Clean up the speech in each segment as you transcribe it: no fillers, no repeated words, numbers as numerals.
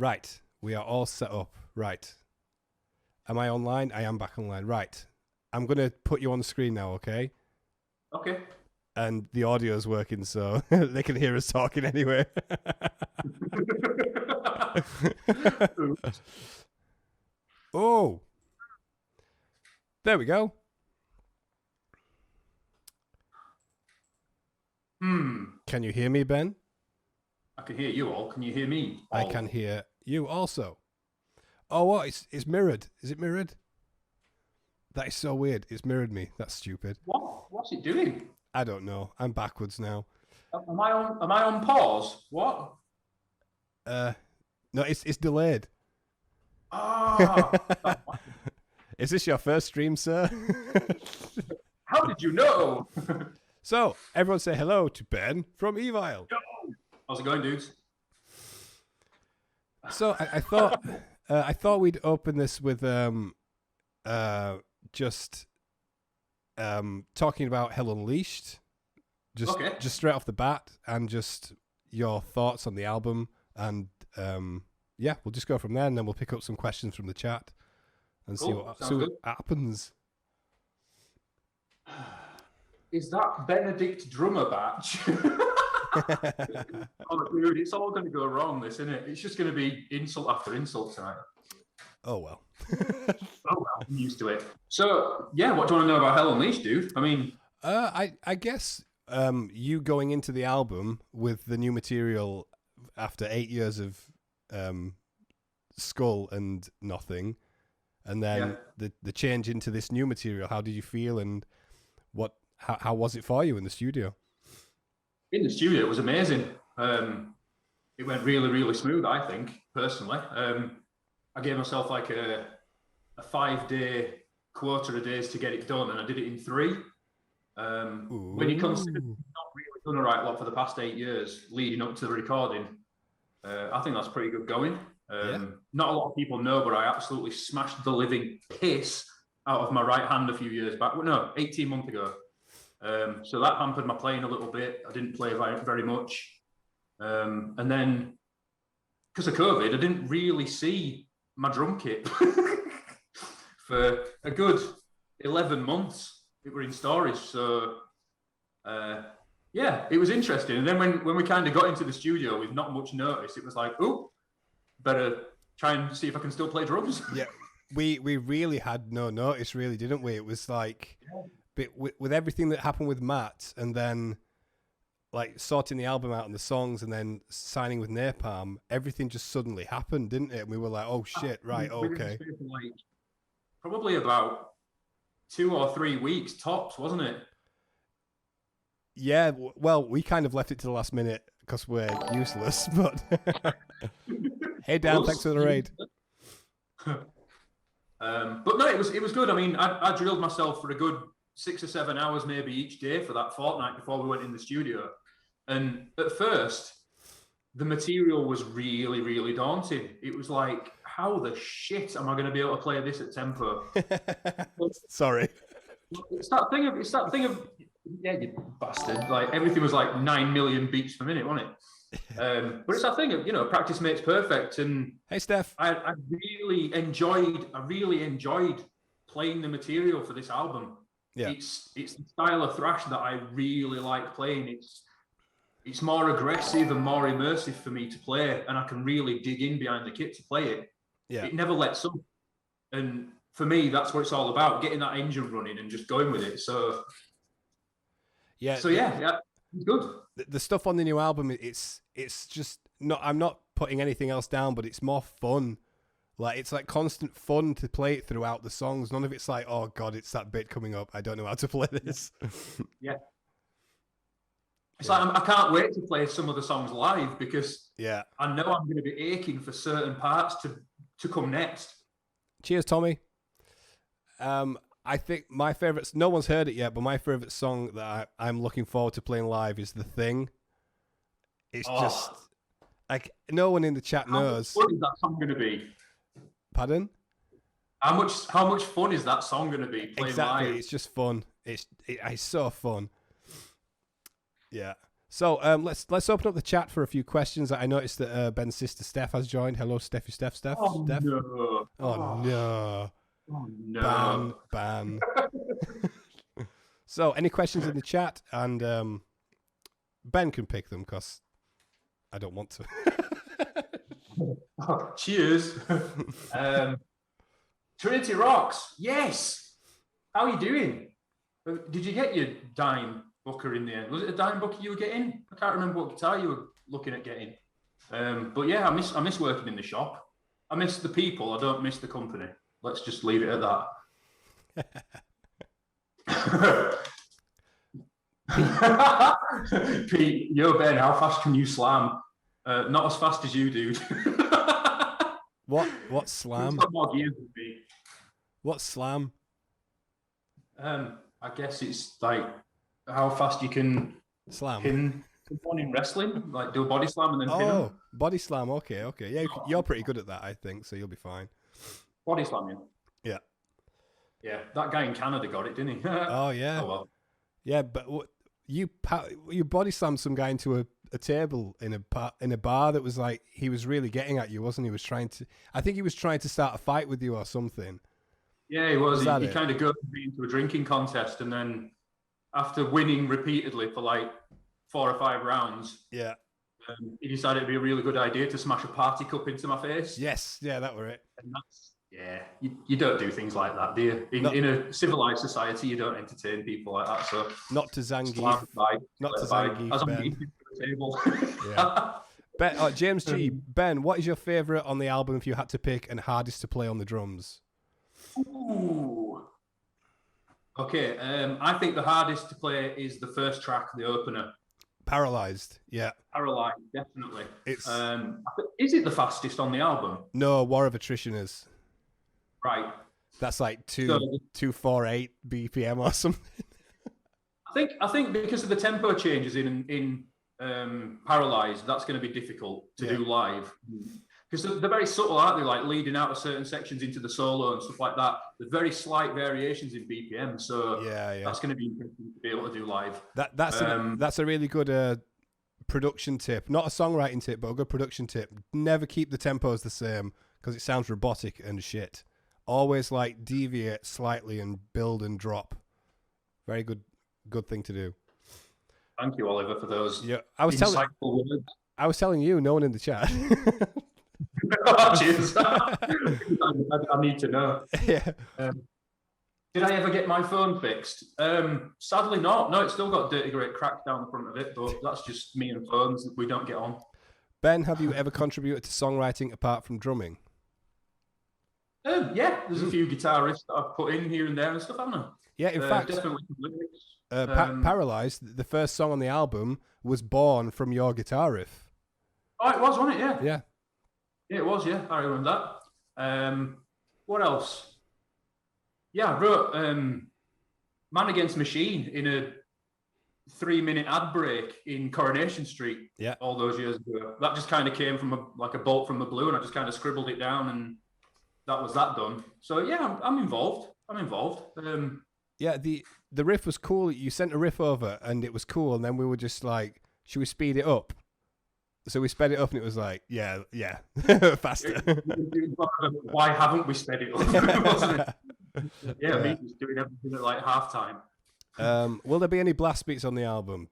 Right. We are all set up. Right. Am I online? I am back online. Right. I'm going to put you on the screen now, okay? Okay. And the audio is working, so they can hear us talking anyway. Oh. There we go. Can you hear me, Ben? I can hear you all. Can you hear me? All? I can hear you also. Oh, what? It's mirrored. Is it mirrored? That is so weird. It's mirrored me. That's stupid. What? What's it doing? I don't know. I'm backwards now. Am I on pause? What? No, it's delayed. Ah. Is this your first stream, sir? How did you know? So, everyone say hello to Ben from Evile. How's it going, dudes? So, I thought we'd open this with just talking about Hell Unleashed, just straight off the bat, and just your thoughts on the album, and yeah, we'll just go from there, and then we'll pick up some questions from the chat and see what happens. Is that Benedict drummer batch? Oh, dude, it's all going to go wrong, this, isn't it? It's just going to be insult after insult tonight. Oh, well. Oh, well, I'm used to it. So, yeah, what do you want to know about Hell Unleashed, dude? I mean... I guess you going into the album with the new material after 8 years of Skull and Nothing, and then the change into this new material, how did you feel, and how was it for you in the studio? In the studio, it was amazing. It went really, really smooth, I think, personally. I gave myself like a 5-day quota of days to get it done, and I did it in 3. When you consider I've not really done a right lot for the past 8 years leading up to the recording, I think that's pretty good going. Not a lot of people know, but I absolutely smashed the living piss out of my right hand a few years back. Well, no, 18 months ago. So that hampered my playing a little bit. I didn't play very much. And then, because of COVID, I didn't really see my drum kit for a good 11 months. It were in storage. So, yeah, it was interesting. And then when we kind of got into the studio with not much notice, it was like, oh, better try and see if I can still play drums. Yeah, we really had no notice, really, didn't we? It was like... But with everything that happened with Matt, and then like sorting the album out and the songs, and then signing with Napalm, everything just suddenly happened, didn't it? And we were like, "Oh shit, right, okay." Like, probably about 2 or 3 weeks tops, wasn't it? Yeah, well, we kind of left it to the last minute because we're useless. But hey, Dan, thanks for the raid. But no, it was good. I mean, I drilled myself for a good 6 or 7 hours maybe each day for that fortnight before we went in the studio. And at first, the material was really, really daunting. It was like, how the shit am I going to be able to play this at tempo? Sorry. It's that thing of, yeah, you bastard. Like, everything was like 9 million beats per minute, wasn't it? But it's that thing of, practice makes perfect. And hey, Steph. I really enjoyed playing the material for this album. Yeah. It's the style of thrash that I really like playing. It's more aggressive and more immersive for me to play, and I can really dig in behind the kit to play it. Yeah. It never lets up. And for me, that's what it's all about, getting that engine running and just going with it. So yeah, it's good. The stuff on the new album, it's just not, I'm not putting anything else down, but it's more fun. Like, it's like constant fun to play it throughout the songs. None of it's like, oh God, it's that bit coming up. I don't know how to play this. Yeah. It's like, I can't wait to play some of the songs live because I know I'm going to be aching for certain parts to come next. Cheers, Tommy. I think my favorite, no one's heard it yet, but my favorite song that I'm looking forward to playing live is The Thing. It's just like, no one in the chat knows. How much fun is that song going to be? Pardon? How much fun is that song going to be playing exactly live? It's just fun. It's so fun. Yeah. So let's open up the chat for a few questions. I noticed that Ben's sister Steph has joined. Hello, Steph. Steph. Oh, Steph. no. Oh no. Oh, no. Ban. So, any questions in the chat? And Ben can pick them because I don't want to. Oh, cheers. Trinity Rocks. Yes. How are you doing? Did you get your dime Booker in the end? Was it a dime Booker you were getting? I can't remember what guitar you were looking at getting. But yeah, I miss working in the shop. I miss the people. I don't miss the company. Let's just leave it at that. Pete, yo Ben, how fast can you slam? Not as fast as you, dude. What slam? He's got more gears than me. What slam? I guess it's like how fast you can Slam. pin someone in wrestling, like do a body slam and then pin them. Body slam. Okay. Yeah, you're pretty good at that, I think. So you'll be fine. Body slamming. Yeah. Yeah, that guy in Canada got it, didn't he? Oh yeah. Oh well. Yeah, but you body slammed some guy into a table in a bar that was like he was really getting at you, wasn't he? I think he was trying to start a fight with you or something. Yeah, he was. He kind of got me into a drinking contest, and then after winning repeatedly for like 4 or 5 rounds, yeah, he decided it'd be a really good idea to smash a party cup into my face. Yes, yeah, that were it. And you don't do things like that, do you? In a civilized society, you don't entertain people like that. So not to Zangief, as I'm eating the table. Yeah. Ben, James G. Ben, what is your favorite on the album if you had to pick, and hardest to play on the drums? Ooh. Okay, I think the hardest to play is the first track, the opener. Paralyzed, yeah. Paralyzed, definitely. It's is it the fastest on the album? No, War of Attrition is. Right. That's like 248 BPM or something. I think because of the tempo changes in Paralyzed, that's going to be difficult to do live. Because they're very subtle, aren't they? Like leading out of certain sections into the solo and stuff like that. There's very slight variations in BPM, so that's going to be interesting to be able to do live. That's a really good production tip. Not a songwriting tip, but a good production tip. Never keep the tempos the same because it sounds robotic and shit. Always like deviate slightly and build and drop. Very good thing to do. Thank you, Oliver, for those insightful words. I was telling you, no one in the chat. Cheers. I need to know. Yeah. Did I ever get my phone fixed? Sadly not. No, it's still got dirty great crack down the front of it, but that's just me and phones that we don't get on. Ben, have you ever contributed to songwriting apart from drumming? Yeah, there's a few guitarists that I've put in here and there and stuff, haven't I? Yeah, in fact, definitely lyrics. Paralyzed, the first song on the album, was born from your guitar riff. Oh, it was, wasn't it? Yeah. Yeah. Yeah, it was, yeah. I remember that. What else? Yeah, I wrote Man Against Machine in a 3-minute ad break in Coronation Street all those years ago. That just kind of came from a bolt from the blue, and I just kind of scribbled it down, and that was that done. So yeah, I'm involved. Yeah, the riff was cool. You sent a riff over, and it was cool, and then we were just like, should we speed it up? So we sped it up, and it was like, yeah, faster. Why haven't we sped it up? Wasn't it? Yeah, me just doing everything at like halftime. Will there be any blast beats on the album?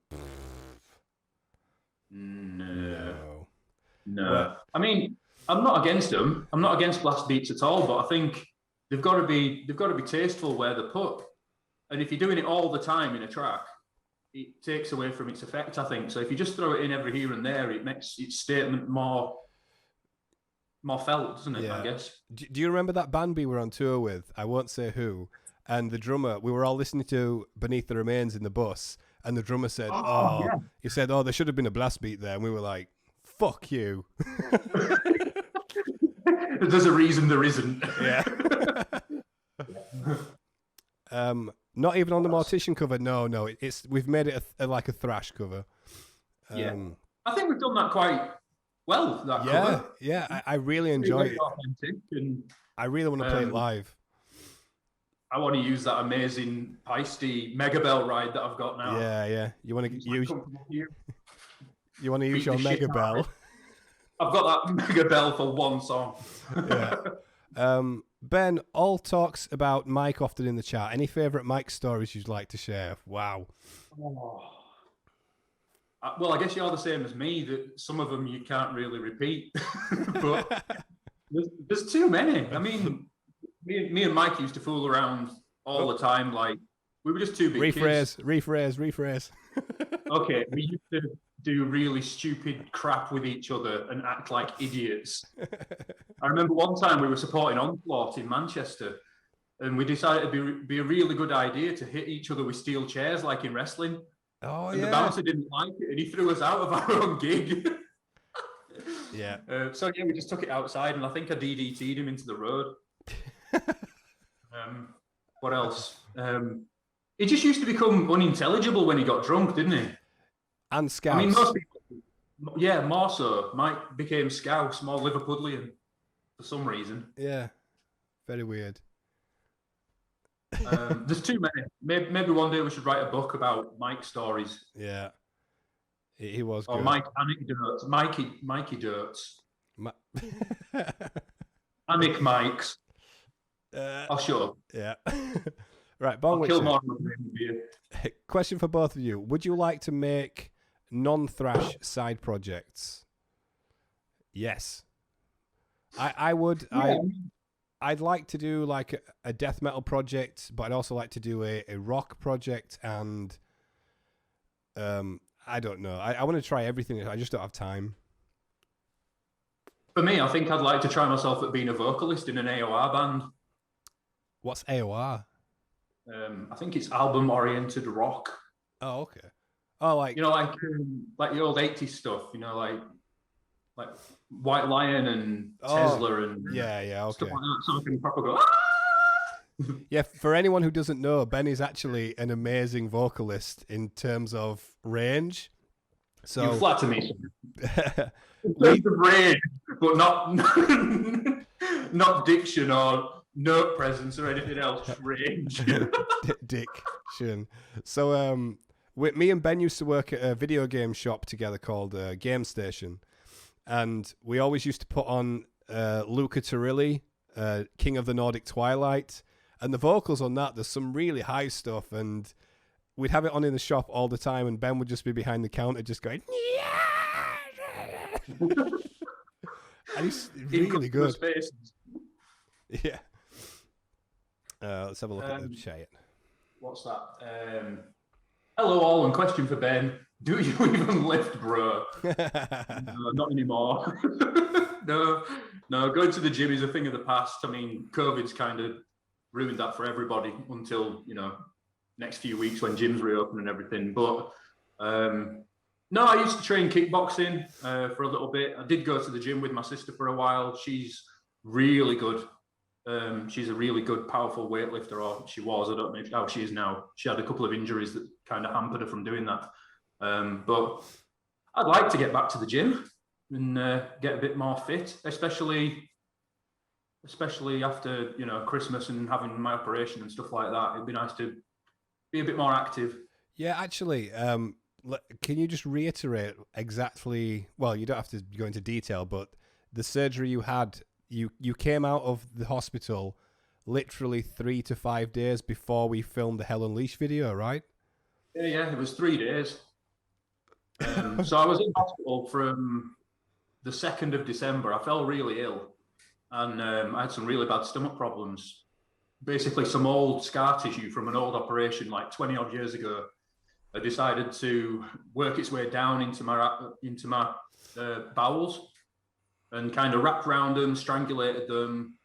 No. Well, I mean, I'm not against them. I'm not against blast beats at all, but I think they've got to be tasteful where they're put. And if you're doing it all the time in a track, it takes away from its effect, I think. So if you just throw it in every here and there, it makes its statement more felt, doesn't it, I guess? Do you remember that band we were on tour with? I won't say who. And the drummer, we were all listening to Beneath the Remains in the bus, and the drummer said, he said, there should have been a blast beat there. And we were like, fuck you. There's a reason there isn't. Yeah. Not even on the Mortician cover. No. We've made it like a thrash cover. I think we've done that quite well. That cover. Yeah. I really enjoy it. And I really want to play it live. I want to use that amazing Peisty Mega Bell ride that I've got now. Yeah. You want to use? You want to use beat your the shit mega out of bell? it. I've got that mega bell for one song. Yeah. Ben, all talks about Mike often in the chat. Any favourite Mike stories you'd like to share? Wow. Oh. Well, I guess you're the same as me, that some of them you can't really repeat. But there's too many. I mean, me and Mike used to fool around all the time. Like, we were just two big kids. Rephrase. Okay, we used to do really stupid crap with each other and act like idiots. I remember one time we were supporting Onslaught in Manchester, and we decided it'd be a really good idea to hit each other with steel chairs like in wrestling. Oh, and yeah. the bouncer didn't like it, and he threw us out of our own gig. Yeah. So yeah, we just took it outside, and I think I DDT'd him into the road. What else? He just used to become unintelligible when he got drunk, didn't he? And Scouse. I mean, most people, yeah, more so. Mike became Scouse, more Liverpudlian for some reason. Yeah, very weird. There's too many. Maybe one day we should write a book about Mike stories. Yeah, he was good. Or Mike anecdotes. Mikey Dirts. Anic Mikes. Oh, sure. Yeah. Right, Bon I'll Witcher. kill more of them. Question for both of you. Would you like to make non-thrash side projects? Yes. I would. Yeah. I'd like to do like a death metal project, but I'd also like to do a rock project, and I don't know. I want to try everything. I just don't have time. For me, I think I'd like to try myself at being a vocalist in an AOR band. What's AOR? I think it's album-oriented rock. Oh, okay. Oh, like like the old 80s stuff. Like White Lion and Tesla and yeah, okay. stuff like that. So I can proper go. Ah! Yeah, for anyone who doesn't know, Ben is actually an amazing vocalist in terms of range. So You flatter me. In terms of range, but not not diction or note presence or anything else. Range. Diction. So me and Ben used to work at a video game shop together called Game Station, and we always used to put on Luca Turilli, King of the Nordic Twilight, and the vocals on that, there's some really high stuff, and we'd have it on in the shop all the time, and Ben would just be behind the counter just going, yeah! And he's really good. Yeah. Let's have a look at the chat. What's that? Hello all, and question for Ben. Do you even lift, bro? No, not anymore. No, going to the gym is a thing of the past. I mean, COVID's kind of ruined that for everybody until, next few weeks when gyms reopen and everything. But no, I used to train kickboxing for a little bit. I did go to the gym with my sister for a while. She's really good. She's a really good, powerful weightlifter, or she was. I don't know how she is now. She had a couple of injuries that kind of hampered her from doing that. But I'd like to get back to the gym and get a bit more fit, especially after Christmas and having my operation and stuff like that. It'd be nice to be a bit more active. Yeah, actually, can you just reiterate exactly? Well, you don't have to go into detail, but the surgery you had, you came out of the hospital literally 3 to 5 days before we filmed the Hell Unleashed video, right? Yeah, it was 3 days. So I was in hospital from the 2nd of December. I fell really ill, and I had some really bad stomach problems. Basically, some old scar tissue from an old operation like 20 odd years ago. I decided to work its way down into my bowels and kind of wrapped around them, strangulated them,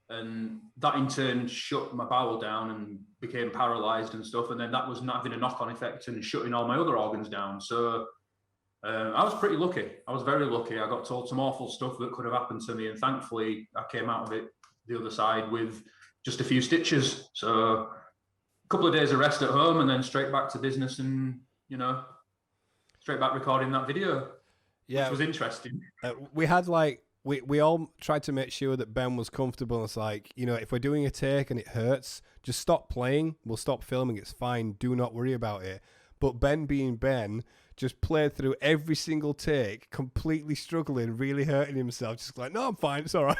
and that in turn shut my bowel down and became paralyzed and stuff. And then that was not having a knock-on effect and shutting all my other organs down. So I was pretty lucky. I was very lucky. I got told some awful stuff that could have happened to me, and thankfully I came out of it the other side with just a few stitches. So a couple of days of rest at home, and then straight back to business, and straight back recording that video. Yeah, which was interesting. We had we all tried to make sure that Ben was comfortable. It's like, if we're doing a take and it hurts, just stop playing. We'll stop filming. It's fine. Do not worry about it. but Ben being Ben just played through every single take, completely struggling, really hurting himself, just like, no, I'm fine, it's all right.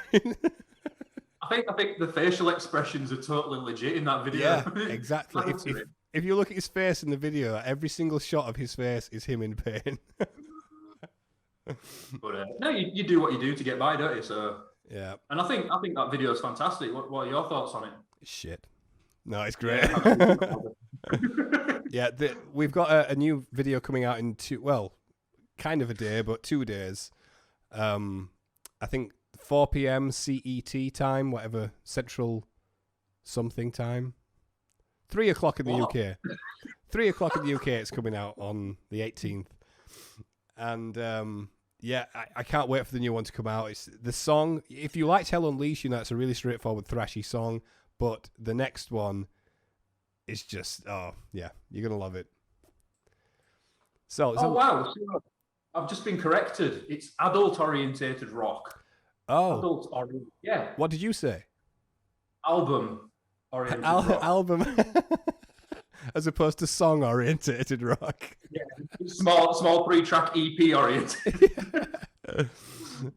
I think the facial expressions are totally legit in that video. Yeah, exactly. If you look at his face in the video, every single shot of his face is him in pain. But no, you do what you do to get by, don't you? So yeah. And I think that video is fantastic. What are your thoughts on it? Shit. No, it's great. Yeah, yeah, we've got a new video coming out in kind of a day, but 2 days. I think 4 p.m. CET time, whatever, Central something time. 3 o'clock in the UK. 3 o'clock in the UK, it's coming out on the 18th. And yeah, I can't wait for the new one to come out. It's the song. If you liked Hell Unleashed, you know it's a really straightforward thrashy song. But the next one is just, oh yeah, you're gonna love it. So wow! So I've just been corrected. It's adult-orientated rock. Oh, Adult-oriented. Yeah. What did you say? Album-oriented rock. Album, as opposed to song-orientated rock. Yeah, small 3-track EP oriented.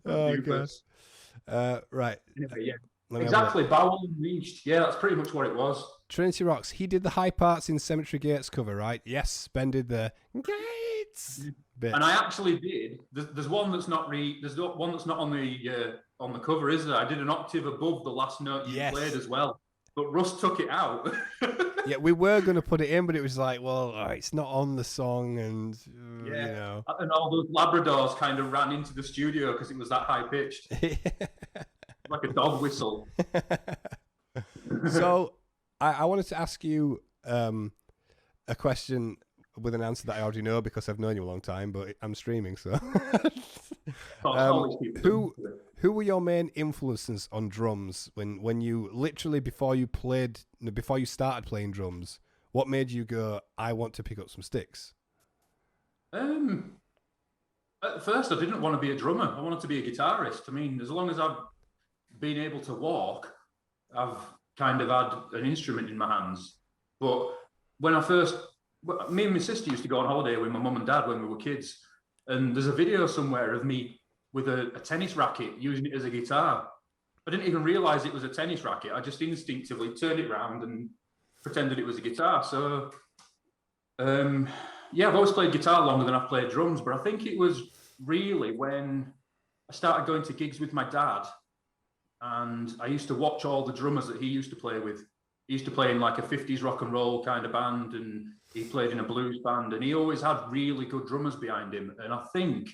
Oh god. Right. Anyway, yeah. Exactly, Bowel Unleashed. Yeah, that's pretty much what it was. Trinity Rocks. He did the high parts in Cemetery Gates cover, right? Yes, Ben did the Gates bit. And I actually did. There's one that's not on the cover, is there? I did an octave above the last note you played as well, but Russ took it out. Yeah, we were going to put it in, but it was like, well, it's not on the song, and you know. And all those Labradors kind of ran into the studio because it was that high pitched. Like a dog whistle. So I wanted to ask you a question with an answer that I already know because I've known you a long time, but I'm streaming, so. Who were your main influences on drums when you literally before you started playing drums? What made you go, I want to pick up some sticks? At first, I didn't want to be a drummer. I wanted to be a guitarist. I mean, as long as I've been able to walk, I've kind of had an instrument in my hands. But when me and my sister used to go on holiday with my mum and dad when we were kids, and there's a video somewhere of me with a tennis racket using it as a guitar. I didn't even realize it was a tennis racket. I just instinctively turned it around and pretended it was a guitar. So yeah, I've always played guitar longer than I've played drums, but I think it was really when I started going to gigs with my dad. And I used to watch all the drummers that he used to play with. He used to play in like a 50s rock and roll kind of band, and he played in a blues band, and he always had really good drummers behind him. And I think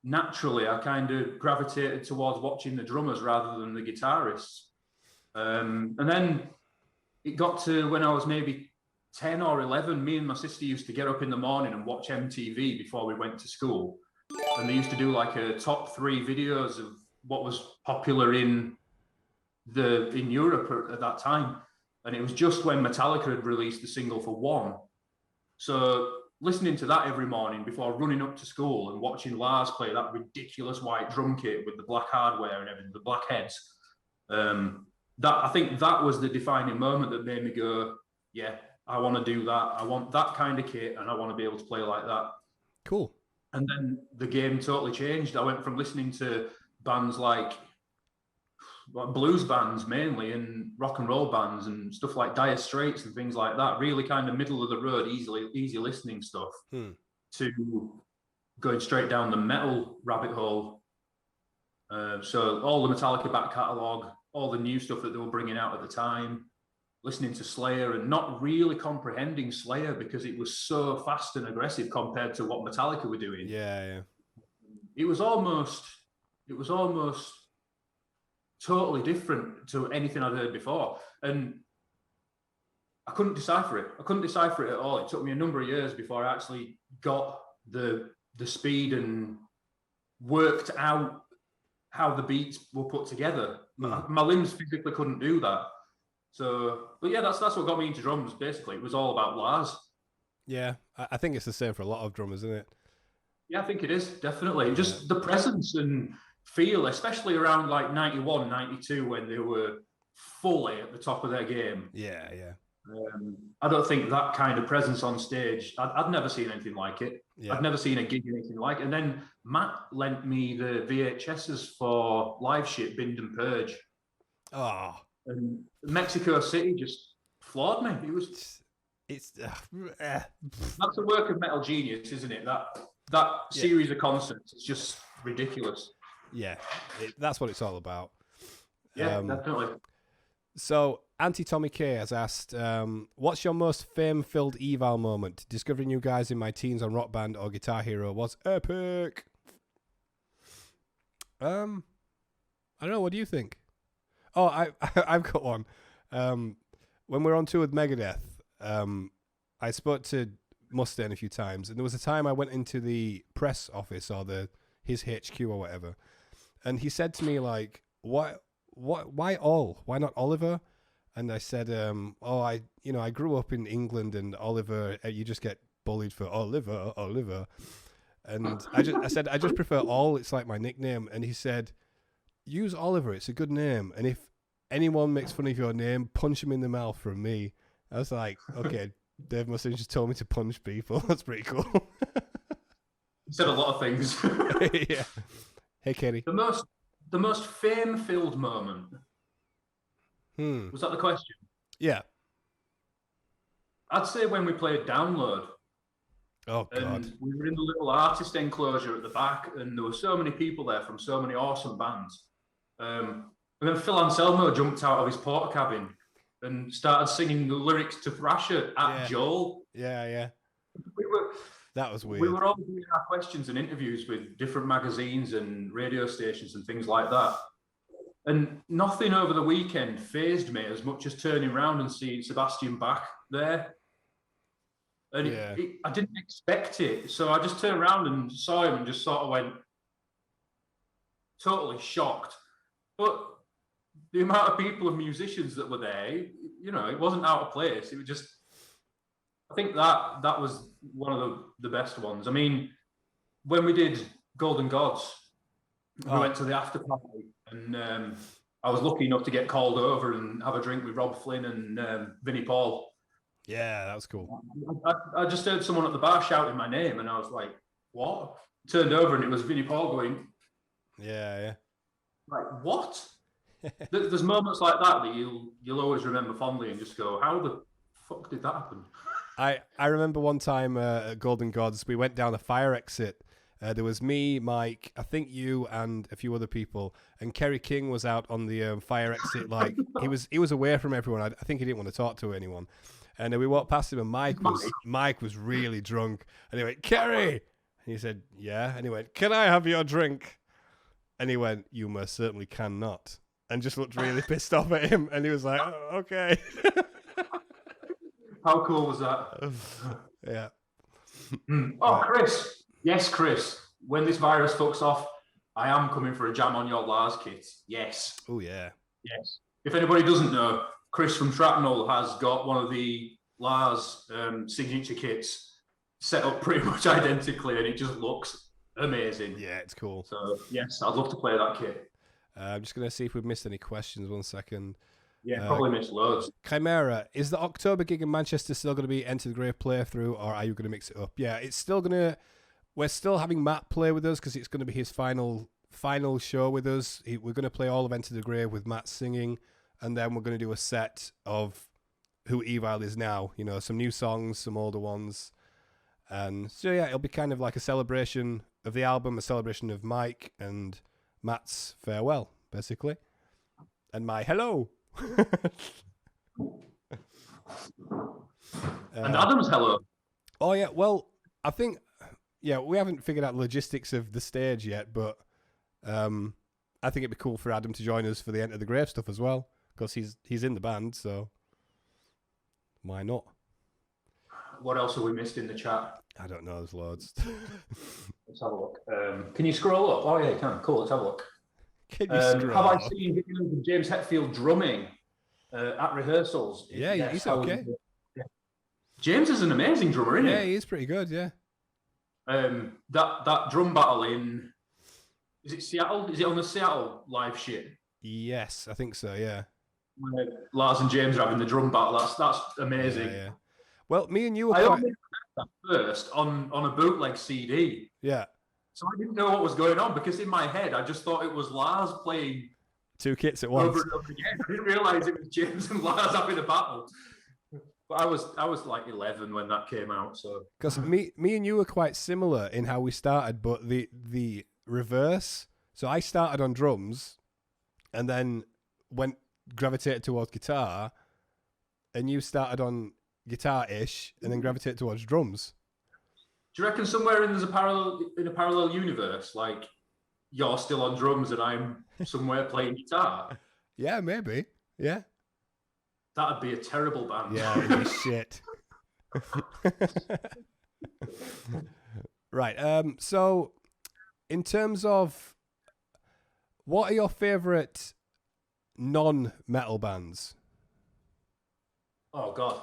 naturally I kind of gravitated towards watching the drummers rather than the guitarists. And then it got to when I was maybe 10 or 11, me and my sister used to get up in the morning and watch MTV before we went to school. And they used to do like a top 3 videos of what was popular in Europe at that time. And it was just when Metallica had released the single for One. So listening to that every morning before running up to school and watching Lars play that ridiculous white drum kit with the black hardware and everything, the black heads, I think that was the defining moment that made me go, yeah, I want to do that. I want that kind of kit and I want to be able to play like that. Cool. And then the game totally changed. I went from listening to bands like blues bands mainly and rock and roll bands and stuff like Dire Straits and things like that, really kind of middle of the road, easy listening stuff, to going straight down the metal rabbit hole. So all the Metallica back catalogue, all the new stuff that they were bringing out at the time, listening to Slayer and not really comprehending Slayer because it was so fast and aggressive compared to what Metallica were doing. Yeah. It was almost totally different to anything I'd heard before. And I couldn't decipher it. At all. It took me a number of years before I actually got the speed and worked out how the beats were put together. My limbs physically couldn't do that. So, but yeah, that's what got me into drums, basically. It was all about Lars. Yeah, I think it's the same for a lot of drummers, isn't it? Yeah, I think it is, definitely. Just the presence and feel, especially around like 91, 92, when they were fully at the top of their game. Yeah. I don't think that kind of presence on stage, I'd never seen anything like it. Yeah. I'd never seen a gig anything like it. And then Matt lent me the VHSs for live shit, Bind and Purge. Oh. And Mexico City just floored me. It was. It's That's the work of Metal Genius, isn't it? That series of concerts is just ridiculous. Yeah, that's what it's all about. Yeah, definitely. So, Tommy K has asked, what's your most fame-filled Eval moment? Discovering you guys in my teens on Rock Band or Guitar Hero was epic. I don't know. What do you think? Oh, I've got one. When we were on tour with Megadeth, I spoke to Mustaine a few times, and there was a time I went into the press office or his HQ or whatever, and he said to me like, why Ol? Why not Oliver? And I said, I grew up in England, and Oliver, you just get bullied for Oliver. And I said, I just prefer Ol. It's like my nickname. And he said, use Oliver. It's a good name. And if anyone makes fun of your name, punch him in the mouth from me. I was like, okay, Dave Mustaine just told me to punch people. That's pretty cool. He said a lot of things. Yeah. Hey, Katie. The most fame-filled moment. Was that the question? Yeah. I'd say when we played Download. Oh, God. And we were in the little artist enclosure at the back, and there were so many people there from so many awesome bands. And then Phil Anselmo jumped out of his porta cabin and started singing the lyrics to Thrasher at Joel. Yeah. That was weird. We were all doing our questions and interviews with different magazines and radio stations and things like that. And nothing over the weekend fazed me as much as turning around and seeing Sebastian Bach there. And I didn't expect it. So I just turned around and saw him and just sort of went totally shocked. But the amount of people and musicians that were there, it wasn't out of place. It was just, I think that was one of the best ones. I mean, when we did Golden Gods, we went to the after party, and I was lucky enough to get called over and have a drink with Rob Flynn and Vinnie Paul. Yeah, that was cool. I just heard someone at the bar shouting my name, and I was like, what? Turned over, and it was Vinnie Paul going, yeah. Like, what? There's moments like that you'll always remember fondly and just go, how the fuck did that happen? I remember one time at Golden Gods, we went down a fire exit. There was me, Mike, I think you, and a few other people. And Kerry King was out on the fire exit. Like he was away from everyone. I think he didn't want to talk to anyone. And we walked past him, and Mike was really drunk. And he went, Kerry! And he said, yeah. And he went, can I have your drink? And he went, you most certainly cannot. And just looked really pissed off at him. And he was like, oh, okay. How cool was that? Yeah. Oh, Chris. Yes, Chris. When this virus fucks off, I am coming for a jam on your Lars kit. Yes. Oh, yeah. Yes. If anybody doesn't know, Chris from Shrapnel has got one of the Lars signature kits set up pretty much identically, and it just looks amazing. Yeah, it's cool. So, yes, I'd love to play that kit. I'm just going to see if we've missed any questions. 1 second. Yeah, probably missed loads. Chimera, is the October gig in Manchester still going to be Enter the Grave playthrough, or are you going to mix it up? Yeah, it's still going to... We're still having Matt play with us because it's going to be his final show with us. We're going to play all of Enter the Grave with Matt singing, and then we're going to do a set of who Evile is now. Some new songs, some older ones. And so, yeah, it'll be kind of like a celebration of the album, a celebration of Mike and Matt's farewell, basically. And my hello. And Adam's hello. Oh, yeah. Well, I think, we haven't figured out the logistics of the stage yet, but I think it'd be cool for Adam to join us for the Enter the Grave stuff as well, because he's in the band, so why not? What else have we missed in the chat? I don't know. There's loads. Let's have a look. Can you scroll up? Oh, yeah, you can. Cool. Let's have a look. Can you scroll have up? I seen videos of James Hetfield drumming at rehearsals? Yeah, yes, he's okay. James is an amazing drummer, isn't he? Yeah, he is pretty good, yeah. That drum battle in... Is it Seattle? Is it on the Seattle live shit? Yes, I think so, yeah. Lars and James are having the drum battle. That's amazing. Yeah. Well, me and you were I quite... only heard that first on a bootleg CD. Yeah. So I didn't know what was going on because in my head I just thought it was Lars playing two kits at once. Over and over again. I didn't realise it was James and Lars having a battle. But I was like 11 when that came out. So because me and you were quite similar in how we started, but the reverse. So I started on drums, and then gravitated towards guitar, and you started on guitar-ish, and then gravitated towards drums. Do you reckon somewhere in a parallel universe, like you're still on drums and I'm somewhere playing guitar? Yeah, maybe. Yeah. That'd be a terrible band. Yeah, it'd be shit. Right. So, in terms of, what are your favorite non-metal bands? Oh God.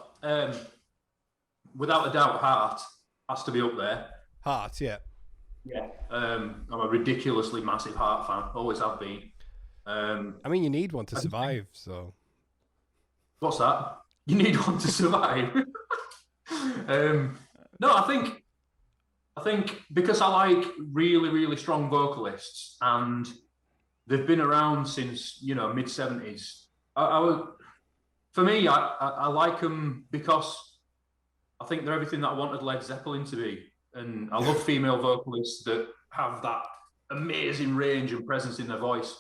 Without a doubt, Heart has to be up there. Heart, yeah. Yeah. I'm a ridiculously massive Heart fan. Always have been. I mean, you need one to survive, so. What's that? You need one to survive. No, I think because I like really, really strong vocalists, and they've been around since mid-70s. For me, I like them because I think they're everything that I wanted Led Zeppelin to be, and I love female vocalists that have that amazing range and presence in their voice.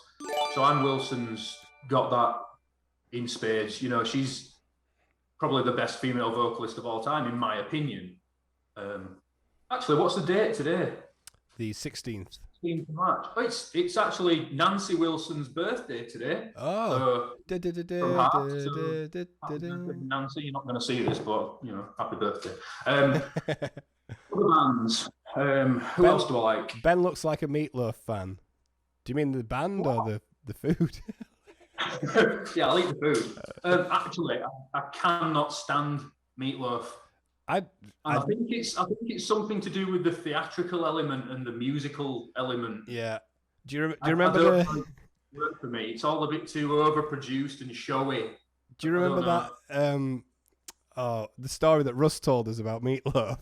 So Ann Wilson's got that in spades. She's probably the best female vocalist of all time, in my opinion. Actually, what's the date today? The 16th. 16th of March. Oh, it's actually Nancy Wilson's birthday today. Oh. Nancy, you're not going to see this, but happy birthday. Other bands. Who else do I like? Ben looks like a Meatloaf fan. Do you mean the band or the food? Yeah, I'll eat the food. Actually, I cannot stand Meatloaf. I think it's something to do with the theatrical element and the musical element. Yeah. Do you remember work for me? It's all a bit too overproduced and showy. Do you remember that? The story that Russ told us about Meatloaf.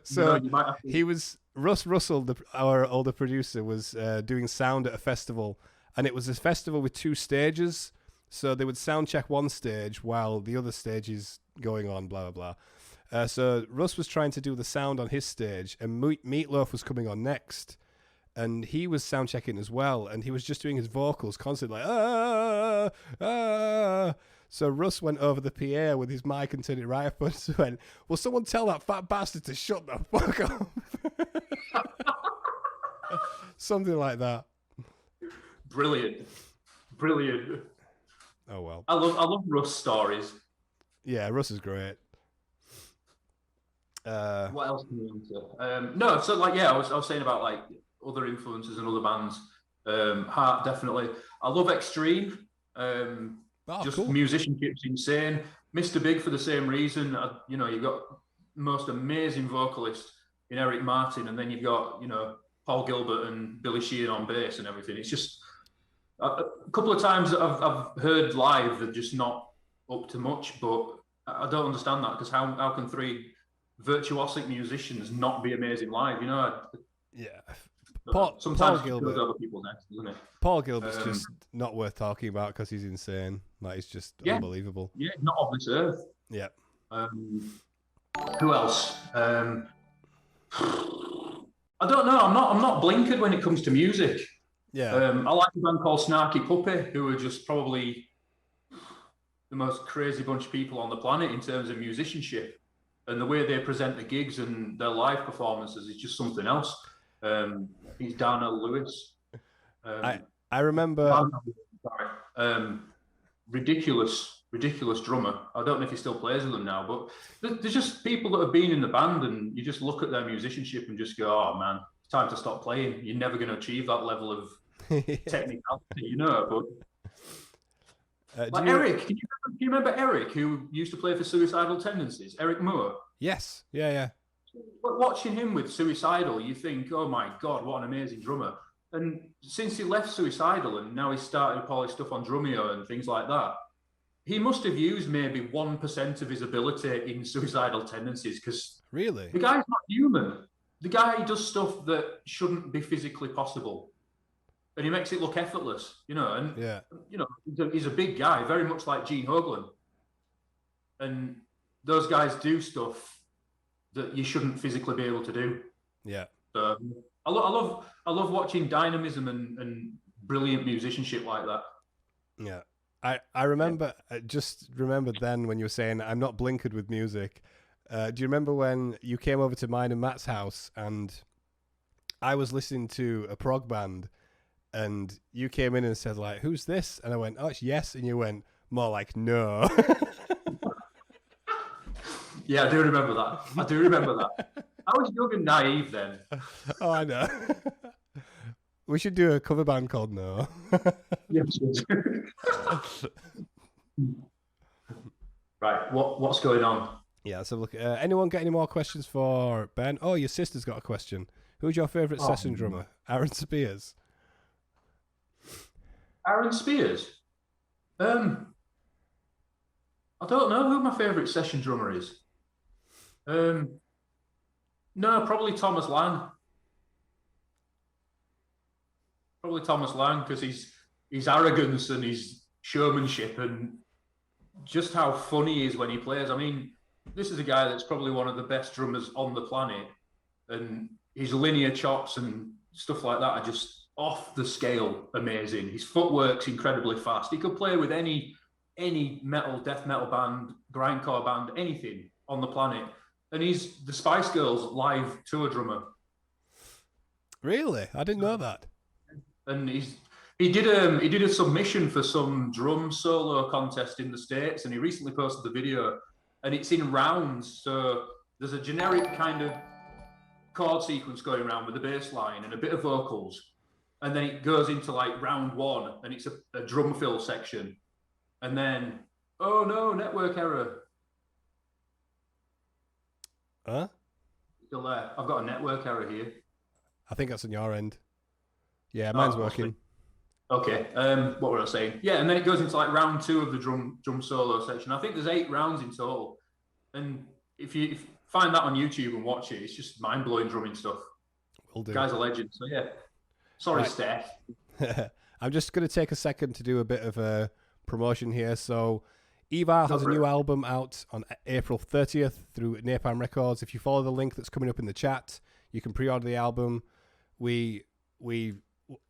So he was Russ Russell, our older producer, was doing sound at a festival, and it was a festival with two stages. So they would sound check one stage while the other stage is going on, blah, blah, blah. So Russ was trying to do the sound on his stage, and Meatloaf was coming on next. And he was sound checking as well, and he was just doing his vocals constantly, like, ah, ah. So Russ went over the PA with his mic and turned it right up and went, "Will someone tell that fat bastard to shut the fuck up?" Something like that. Brilliant. Oh well. I love Russ stories. Yeah, Russ is great. What else can we answer? No, so I was saying about like other influences and other bands. Heart, definitely. I love Extreme. Cool. Musicianship's insane. Mr. Big for the same reason. You've got the most amazing vocalist in Eric Martin, and then you've got Paul Gilbert and Billy Sheehan on bass and everything. It's just a couple of times that I've heard live, they're just not up to much. But I don't understand that, because how can three virtuosic musicians not be amazing live? Yeah. Sometimes Paul Gilbert, other people next, doesn't it? Paul Gilbert's just not worth talking about because he's insane. Like, he's just unbelievable. Yeah, not of this earth. Yeah. Who else? I don't know. I'm not blinkered when it comes to music. Yeah. I like a band called Snarky Puppy, who are just probably the most crazy bunch of people on the planet in terms of musicianship, and the way they present the gigs and their live performances is just something else. He's Darnell Lewis. I remember. Ridiculous drummer. I don't know if he still plays with them now, but there's just people that have been in the band, and you just look at their musicianship and just go, "Oh man, it's time to stop playing. You're never going to achieve that level of technicality, But Eric, do you remember Eric, who used to play for Suicidal Tendencies? Eric Moore. Yes. Yeah. But watching him with Suicidal, you think, "Oh my God, what an amazing drummer!" And since he left Suicidal and now he's started to polish stuff on Drumeo and things like that, he must have used maybe 1% of his ability in Suicidal Tendencies, because Really? the guy's not human. The guy does stuff that shouldn't be physically possible. And he makes it look effortless, you know. And, Yeah. you know, he's a big guy, very much like Gene Hoglan. And those guys do stuff that you shouldn't physically be able to do. Yeah. So I love watching dynamism and brilliant musicianship like that. Yeah. I remember, just remembered then when you were saying, I'm not blinkered with music. Do you remember when you came over to mine and Matt's house and I was listening to a prog band and you came in and said, like, who's this? And I went, oh, it's Yes. And you went, more like, no. Yeah, I do remember that. I was young and naive then. Oh, I know. We should do a cover band called No. Yeah, right, what's going on? Yeah, let's have a look. Anyone got any more questions for Ben? Oh, your sister's got a question. Who's your favourite session drummer? Aaron Spears. Aaron Spears? I don't know who my favourite session drummer is. No, probably Thomas Lang. Because his arrogance and his showmanship and just how funny he is when he plays. I mean, this is a guy that's probably one of the best drummers on the planet, and his linear chops and stuff like that are just off the scale amazing. His footwork's incredibly fast. He could play with any metal, death metal band, grindcore band, anything on the planet. And he's the Spice Girls live tour drummer. Really? I didn't know that. And he did a submission for some drum solo contest in the States, and he recently posted the video, and it's in rounds. So there's a generic kind of chord sequence going around with a bass line and a bit of vocals, and then it goes into like round one, and it's a drum fill section, and then oh no, network error. Huh? Still there. I've got a network error here. I think that's on your end. Yeah, mine's working. Okay. What were I saying? Yeah, and then it goes into like round two of the drum solo section. I think there's 8 rounds in total. And if you find that on YouTube and watch it, it's just mind-blowing drumming stuff. Will do. The guy's a legend. So yeah. Sorry, right. Steph. I'm just going to take a second to do a bit of a promotion here. So Eval has a new album out on April 30th through Napalm Records. If you follow the link that's coming up in the chat, you can pre-order the album. We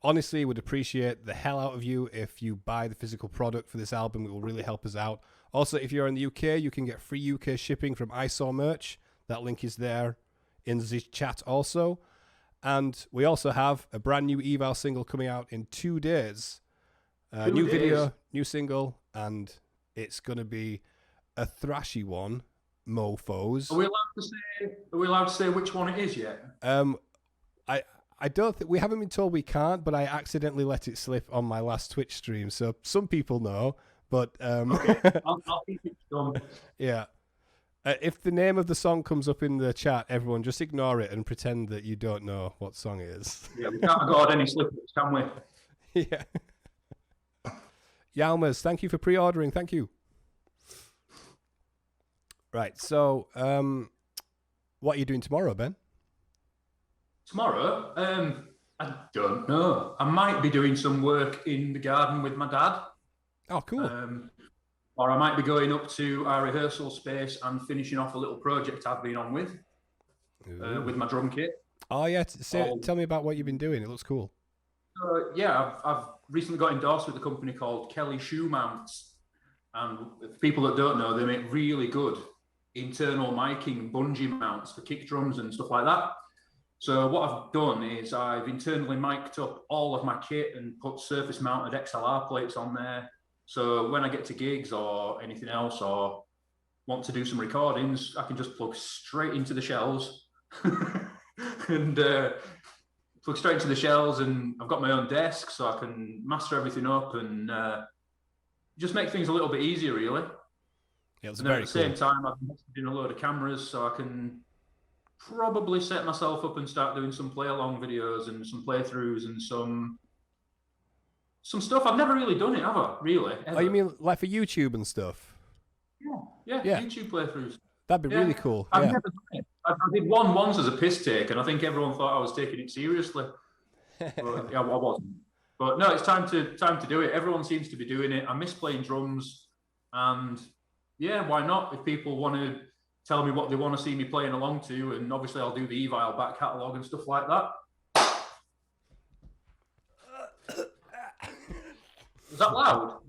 honestly would appreciate the hell out of you if you buy the physical product for this album. It will really help us out. Also, if you're in the UK, you can get free UK shipping from Eyesore Merch. That link is there in the chat also. And we also have a brand new Eval single coming out in 2 days. New video, new single, and it's going to be a thrashy one, mofos. Are we allowed to say which one it is yet? I don't think we haven't been told we can't, but I accidentally let it slip on my last Twitch stream, so some people know. But okay. I'll keep it done. Yeah, if the name of the song comes up in the chat, everyone just ignore it and pretend that you don't know what song it is. Yeah, we can't afford any slip-ups, can we? Yeah. Yalmers, thank you for pre-ordering. Thank you. Right, so what are you doing tomorrow, Ben? Tomorrow? I don't know. I might be doing some work in the garden with my dad. Oh, cool. Or I might be going up to our rehearsal space and finishing off a little project I've been on with my drum kit. Oh, yeah. Tell me about what you've been doing. It looks cool. Yeah, I've recently got endorsed with a company called Kelly Shoe Mounts. And for people that don't know, they make really good internal miking bungee mounts for kick drums and stuff like that. So what I've done is I've internally mic'd up all of my kit and put surface mounted XLR plates on there. So when I get to gigs or anything else or want to do some recordings, I can just plug straight into the shells and plug straight into the shells, and I've got my own desk so I can master everything up and just make things a little bit easier, really. Yeah, it's and very at the same time, I've invested in a load of cameras so I can probably set myself up and start doing some play along videos and some playthroughs and some stuff. I've never really done it, have I? Really? Ever. Oh, you mean like for YouTube and stuff? Yeah. YouTube playthroughs. That'd be really cool. I've never done it. I did one once as a piss take, and I think everyone thought I was taking it seriously. But, yeah, I wasn't. But no, it's time to do it. Everyone seems to be doing it. I miss playing drums, and yeah, why not? If people want to tell me what they want to see me playing along to, and obviously I'll do the Evile back catalogue and stuff like that. Is that loud?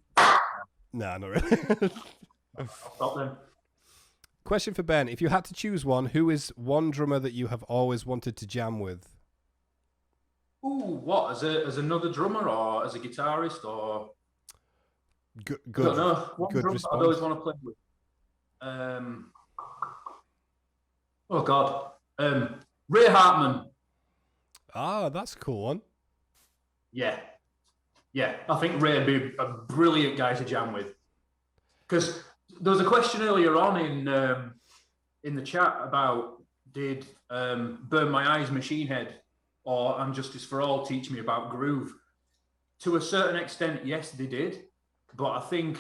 Nah, not really. I'll stop then. Question for Ben. If you had to choose one, who is one drummer that you have always wanted to jam with? Ooh, what? As another drummer or as a guitarist or? Good. I don't know. One good drummer response. I'd always want to play with. Oh God. Ray Hartman. Ah, that's a cool one. Yeah. I think Ray would be a brilliant guy to jam with. Because there was a question earlier on in the chat about did Burn My Eyes, Machine Head, or And Justice for All teach me about groove? To a certain extent, yes, they did. But I think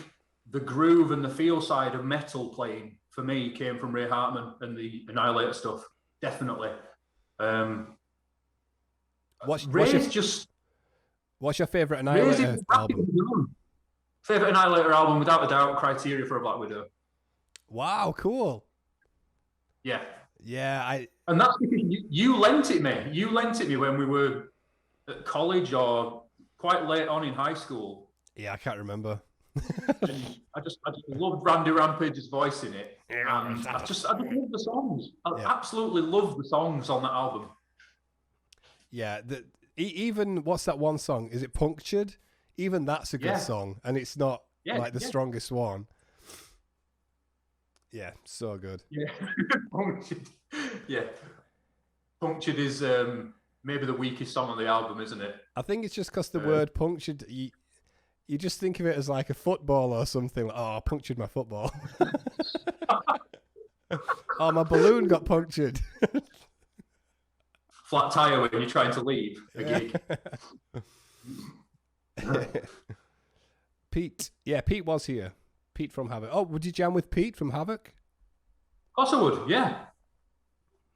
the groove and the feel side of metal playing for me came from Ray Hartman and the Annihilator stuff. Definitely. What's your favorite Annihilator album? Favorite Annihilator album, without a doubt, Criteria for a Black Widow. Wow, cool. Yeah. And that's because you lent it me. You lent it me when we were at college or quite late on in high school. Yeah, I can't remember. And I just loved Randy Rampage's voice in it. And I just love the songs. I absolutely love the songs on that album. Yeah, even what's that one song? Is it Punctured? Even that's a good song, and it's not like the strongest one. Yeah, so good. Yeah, Punctured. Yeah, Punctured is maybe the weakest song on the album, isn't it? I think it's just because the word punctured, you just think of it as like a football or something. Like, oh, I punctured my football. Oh, my balloon got punctured. Flat tire when you're trying to leave a gig. Pete. Yeah, Pete was here. Pete from Havoc. Oh, would you jam with Pete from Havoc? Of course I would, yeah.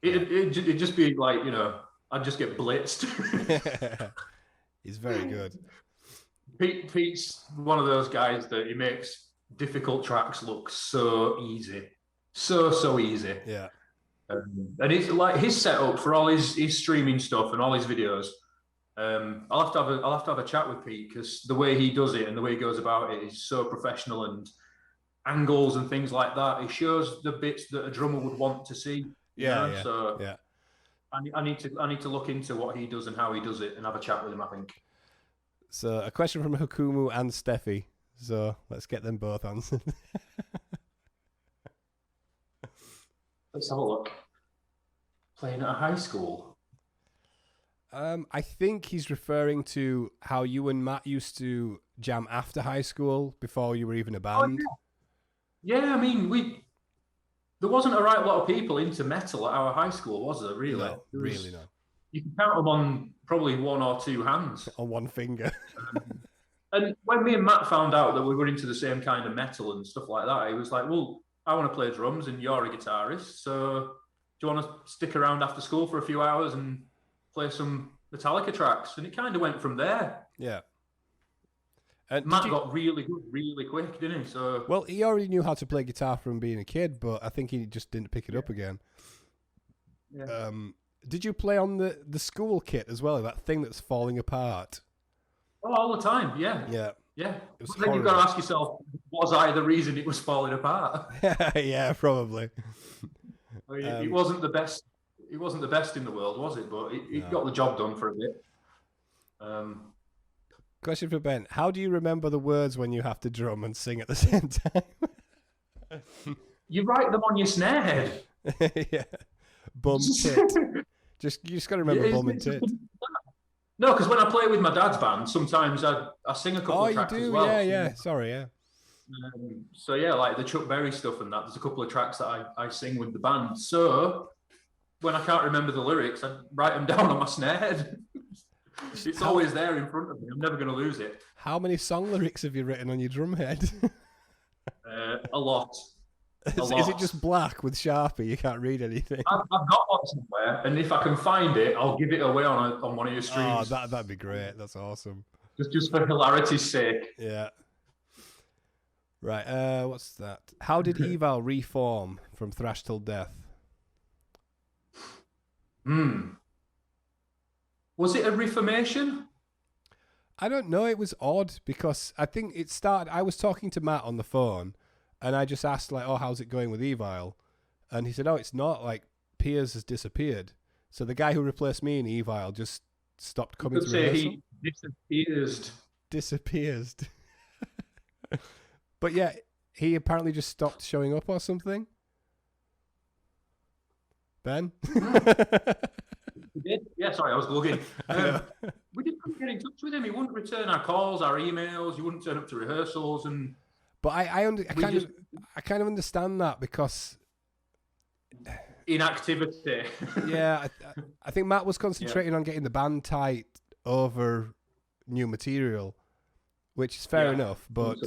It'd just be like, I'd just get blitzed. He's very good. Pete's one of those guys that he makes difficult tracks look so easy. So easy. Yeah. And it's like his setup for all his streaming stuff and all his videos. I'll have to have a chat with Pete because the way he does it and the way he goes about it is so professional, and angles and things like that. It shows the bits that a drummer would want to see. Yeah. So I need to look into what he does and how he does it and have a chat with him, I think. So a question from Hakumu and Steffi. So let's get them both answered. Let's have a look. Playing at a high school. I think he's referring to how you and Matt used to jam after high school before you were even a band. Oh, yeah, I mean, there wasn't a right lot of people into metal at our high school, was there, really? No, really no. You can count them on probably one or two hands. On one finger. And when me and Matt found out that we were into the same kind of metal and stuff like that, he was like, well, I want to play drums and you're a guitarist, so do you want to stick around after school for a few hours and play some Metallica tracks? And it kind of went from there. Yeah. Matt got really good really quick, didn't he? So well, he already knew how to play guitar from being a kid, but I think he just didn't pick it up again. Yeah. Did you play on the school kit as well? That thing that's falling apart? Oh, all the time, yeah. Yeah. Yeah. Then you've got to ask yourself, was I the reason it was falling apart? Yeah, probably. I mean, it wasn't the best. It wasn't the best in the world, was it? But it got the job done for a bit. Question for Ben: how do you remember the words when you have to drum and sing at the same time? You write them on your snare head. Yeah. Bum tit. You just got to remember bum and tit. No, because when I play with my dad's band, sometimes I sing a couple of tracks as well. Oh, you do? Yeah. Sorry, yeah. So yeah, like the Chuck Berry stuff and that. There's a couple of tracks that I sing with the band. So when I can't remember the lyrics, I write them down on my snare head. It's always there in front of me. I'm never going to lose it. How many song lyrics have you written on your drum head? A lot. Is it just black with Sharpie? You can't read anything. I've got one somewhere, and if I can find it, I'll give it away on one of your streams. Oh, that'd be great. That's awesome. Just for hilarity's sake. Yeah. Right. What's that? How did Eval reform from Thrash Till Death? Was it a reformation? I don't know. It was odd because I think it started. I was talking to Matt on the phone, and I just asked like, "Oh, how's it going with Evile?" And he said, "Oh, it's not. Like Piers has disappeared." So the guy who replaced me in Evile just stopped coming to rehearsal. He disappears. But yeah, he apparently just stopped showing up or something. Ben? He did? Yeah, sorry, I was looking. We didn't get in touch with him. He wouldn't return our calls, our emails. He wouldn't turn up to rehearsals. But I kind of understand that because inactivity. Yeah, I think Matt was concentrating on getting the band tight over new material, which is fair enough. But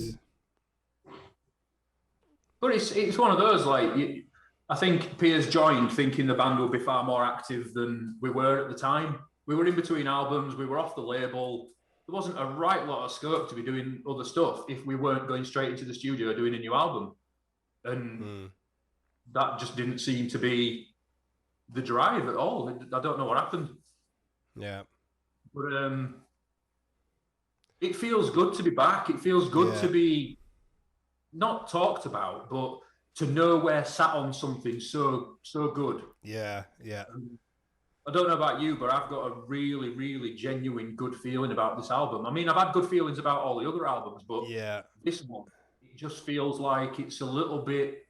it's one of those like. I think Piers joined thinking the band would be far more active than we were at the time. We were in between albums. We were off the label. There wasn't a right lot of scope to be doing other stuff if we weren't going straight into the studio doing a new album. And that just didn't seem to be the drive at all. I don't know what happened. Yeah. But it feels good to be back. It feels good to be not talked about, but to know we're sat on something so good. Yeah. I don't know about you, but I've got a really, really genuine good feeling about this album. I mean, I've had good feelings about all the other albums, but this one, it just feels like it's a little bit,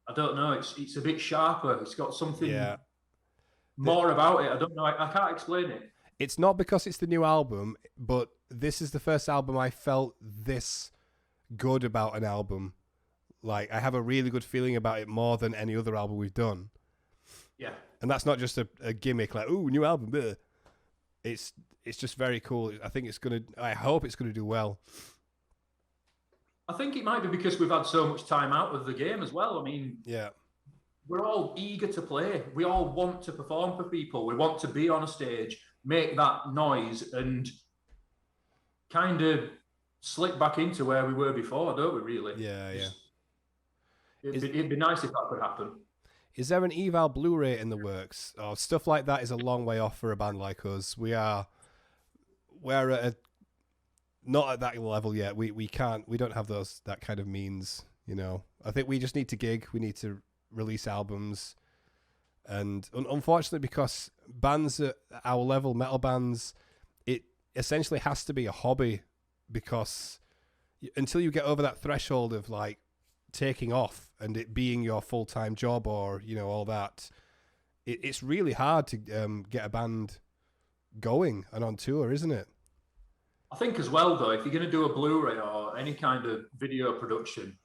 I don't know, it's a bit sharper. It's got something more about it. I don't know. I can't explain it. It's not because it's the new album, but this is the first album I felt this good about an album. Like, I have a really good feeling about it more than any other album we've done. Yeah. And that's not just a gimmick like, ooh, new album. Bleh. It's just very cool. I hope it's going to do well. I think it might be because we've had so much time out of the game as well. I mean, we're all eager to play. We all want to perform for people. We want to be on a stage, make that noise, and kind of slip back into where we were before, don't we, really? Yeah. It'd be nice if that could happen. Is there an Eval Blu-ray in the works? Or stuff like that is a long way off for a band like us. We're not at that level yet. We don't have that kind of means, you know. I think we just need to gig. We need to release albums. And unfortunately, because bands at our level, metal bands, it essentially has to be a hobby, because until you get over that threshold of like taking off and it being your full-time job, or you know, all that, it's really hard to get a band going and on tour, isn't it? I think as well, though, if you're going to do a Blu-ray or any kind of video production,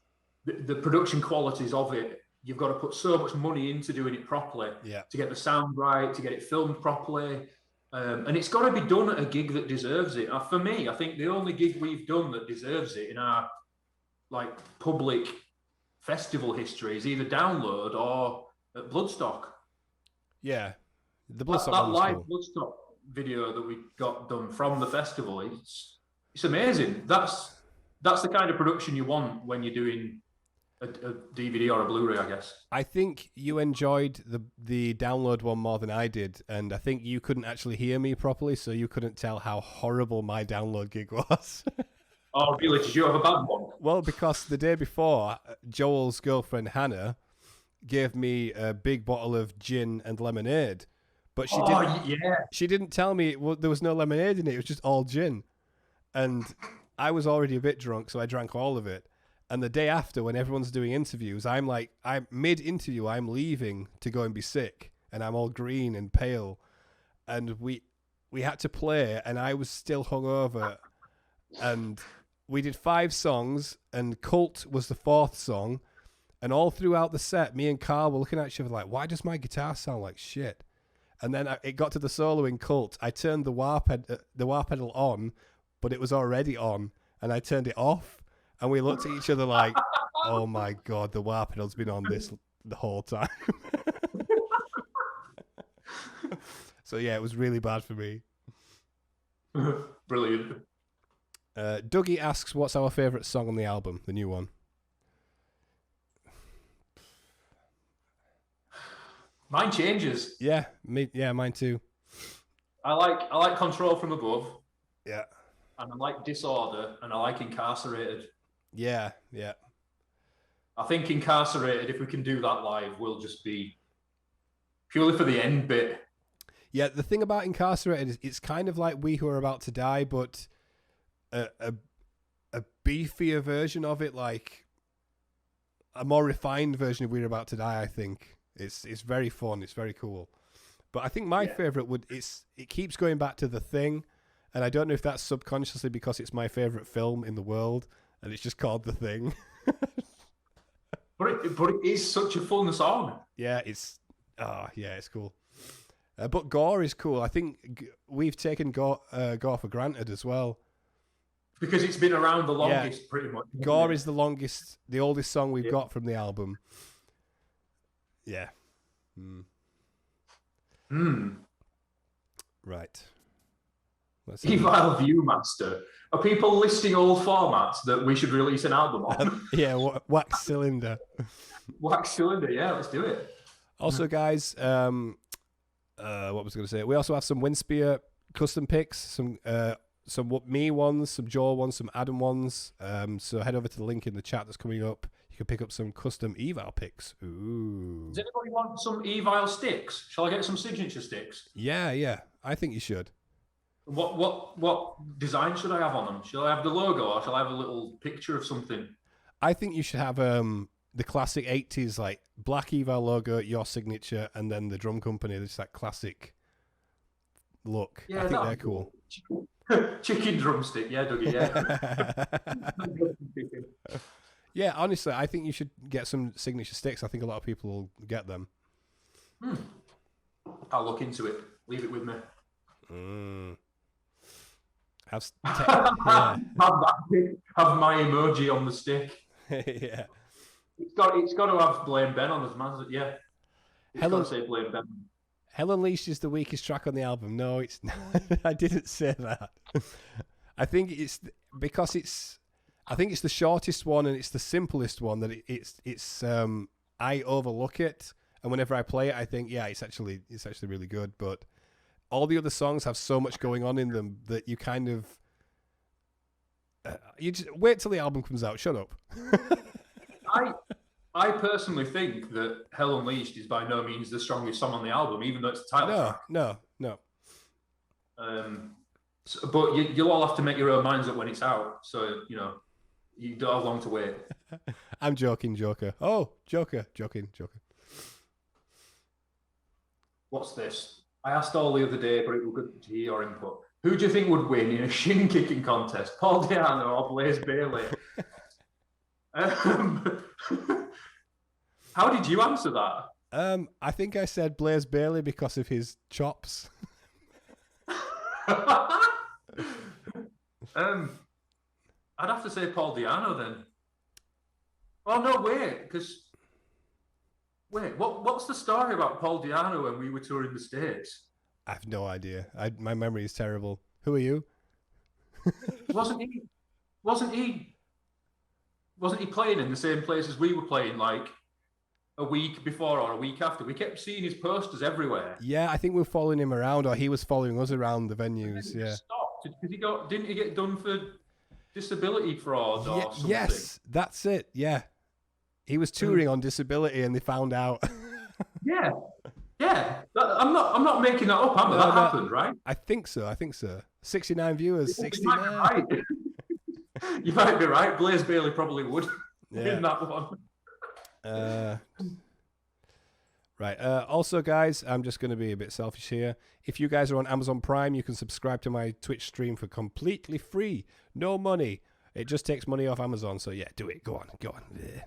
the production qualities of it, you've got to put so much money into doing it properly to get the sound right, to get it filmed properly, and it's got to be done at a gig that deserves it. For me, I think the only gig we've done that deserves it in our like public festival history is either Download or at Bloodstock. Yeah, the Bloodstock. That live Bloodstock video that we got done from the festival, it's amazing. That's the kind of production you want when you're doing a DVD or a Blu-ray, I guess. I think you enjoyed the Download one more than I did, and I think you couldn't actually hear me properly, so you couldn't tell how horrible my Download gig was. Oh, really? Did you have a bad one? Well, because the day before, Joel's girlfriend, Hannah, gave me a big bottle of gin and lemonade. But she didn't tell me there was no lemonade in it. It was just all gin. And I was already a bit drunk, so I drank all of it. And the day after, when everyone's doing interviews, I'm mid-interview, I'm leaving to go and be sick. And I'm all green and pale. And we had to play, and I was still hungover. And we did 5 songs, and Cult was the 4th song, And all throughout the set, me and Carl were looking at each other like, why does my guitar sound like shit? And then it got to the solo in Cult. I turned the wah pedal on, but it was already on. And I turned it off. And we looked at each other like, oh my God, the wah pedal's been on this the whole time. So yeah, it was really bad for me. Brilliant. Dougie asks, what's our favourite song on the album, the new one? Mine changes. Yeah, mine too. I like Control from Above. Yeah. And I like Disorder, and I like Incarcerated. Yeah. I think Incarcerated, if we can do that live, will just be purely for the end bit. Yeah, the thing about Incarcerated is it's kind of like We Who Are About to Die, but a beefier version of it, like a more refined version of We're About to Die, I think. It's very fun. It's very cool. But I think my favorite it keeps going back to The Thing, and I don't know if that's subconsciously because it's my favorite film in the world, and it's just called The Thing. but it is such a fun song. Yeah, it's cool. But Gore is cool. I think we've taken Gore for granted as well. Because it's been around the longest, pretty much. Gore is the oldest song we've got from the album. Yeah. Right. Let's see. Evile Viewmaster. Are people listing old formats that we should release an album on? Yeah, Wax Cylinder. Wax Cylinder, yeah, let's do it. Also, guys, what was I going to say? We also have some Winspear custom picks, some me ones, some Joel ones, some Adam ones. So head over to the link in the chat that's coming up. You can pick up some custom Eval picks. Ooh. Does anybody want some Evile sticks? Shall I get some signature sticks? Yeah. I think you should. What design should I have on them? Shall I have the logo or shall I have a little picture of something? I think you should have the classic 80s, like black Eval logo, your signature, and then the drum company. Just that classic look. Yeah, I think they're cool. Chicken drumstick, yeah, Dougie, yeah. Yeah, honestly, I think you should get some signature sticks. I think a lot of people will get them. I'll look into it. Leave it with me. Have my emoji on the stick. Yeah. It's got to have Blame Ben on as man. Yeah. It's got to say Blame Ben. Hell Unleashed is the weakest track on the album. No, it's not. I didn't say that. I think it's because I think it's the shortest one and it's the simplest one that it's I overlook it, and whenever I play it I think it's actually really good, but all the other songs have so much going on in them that you kind of you just wait till the album comes out. Shut up. I personally think that Hell Unleashed is by no means the strongest song on the album, even though it's the title track. No. But you'll all have to make your own minds up when it's out, so you don't have long to wait. I'm joking, Joker. Oh, Joker. Joking. What's this? I asked all the other day, but it was good to hear your input. Who do you think would win in a shin kicking contest, Paul Di'Anno or Blaze Bayley? How did you answer that? I think I said Blaze Bayley because of his chops. I'd have to say Paul Di'Anno then. Oh no, what's the story about Paul Di'Anno when we were touring the States? I have no idea. My memory is terrible. Who are you? Wasn't he playing in the same place as we were playing, like a week before or a week after? We kept seeing his posters everywhere. Yeah, I think we were following him around, or he was following us around the venues. Yeah. Stopped because didn't he get done for disability fraud or something? Yes, that's it. Yeah, he was touring on disability, and they found out. Yeah. I'm not making that up, am I? That happened, right? I think so. 69 viewers. 69. You might be right. Blaze Bayley probably would win that one. Right. Also, guys, I'm just going to be a bit selfish here. If you guys are on Amazon Prime, you can subscribe to my Twitch stream for completely free. No money. It just takes money off Amazon. So, yeah, do it. Go on. Yeah.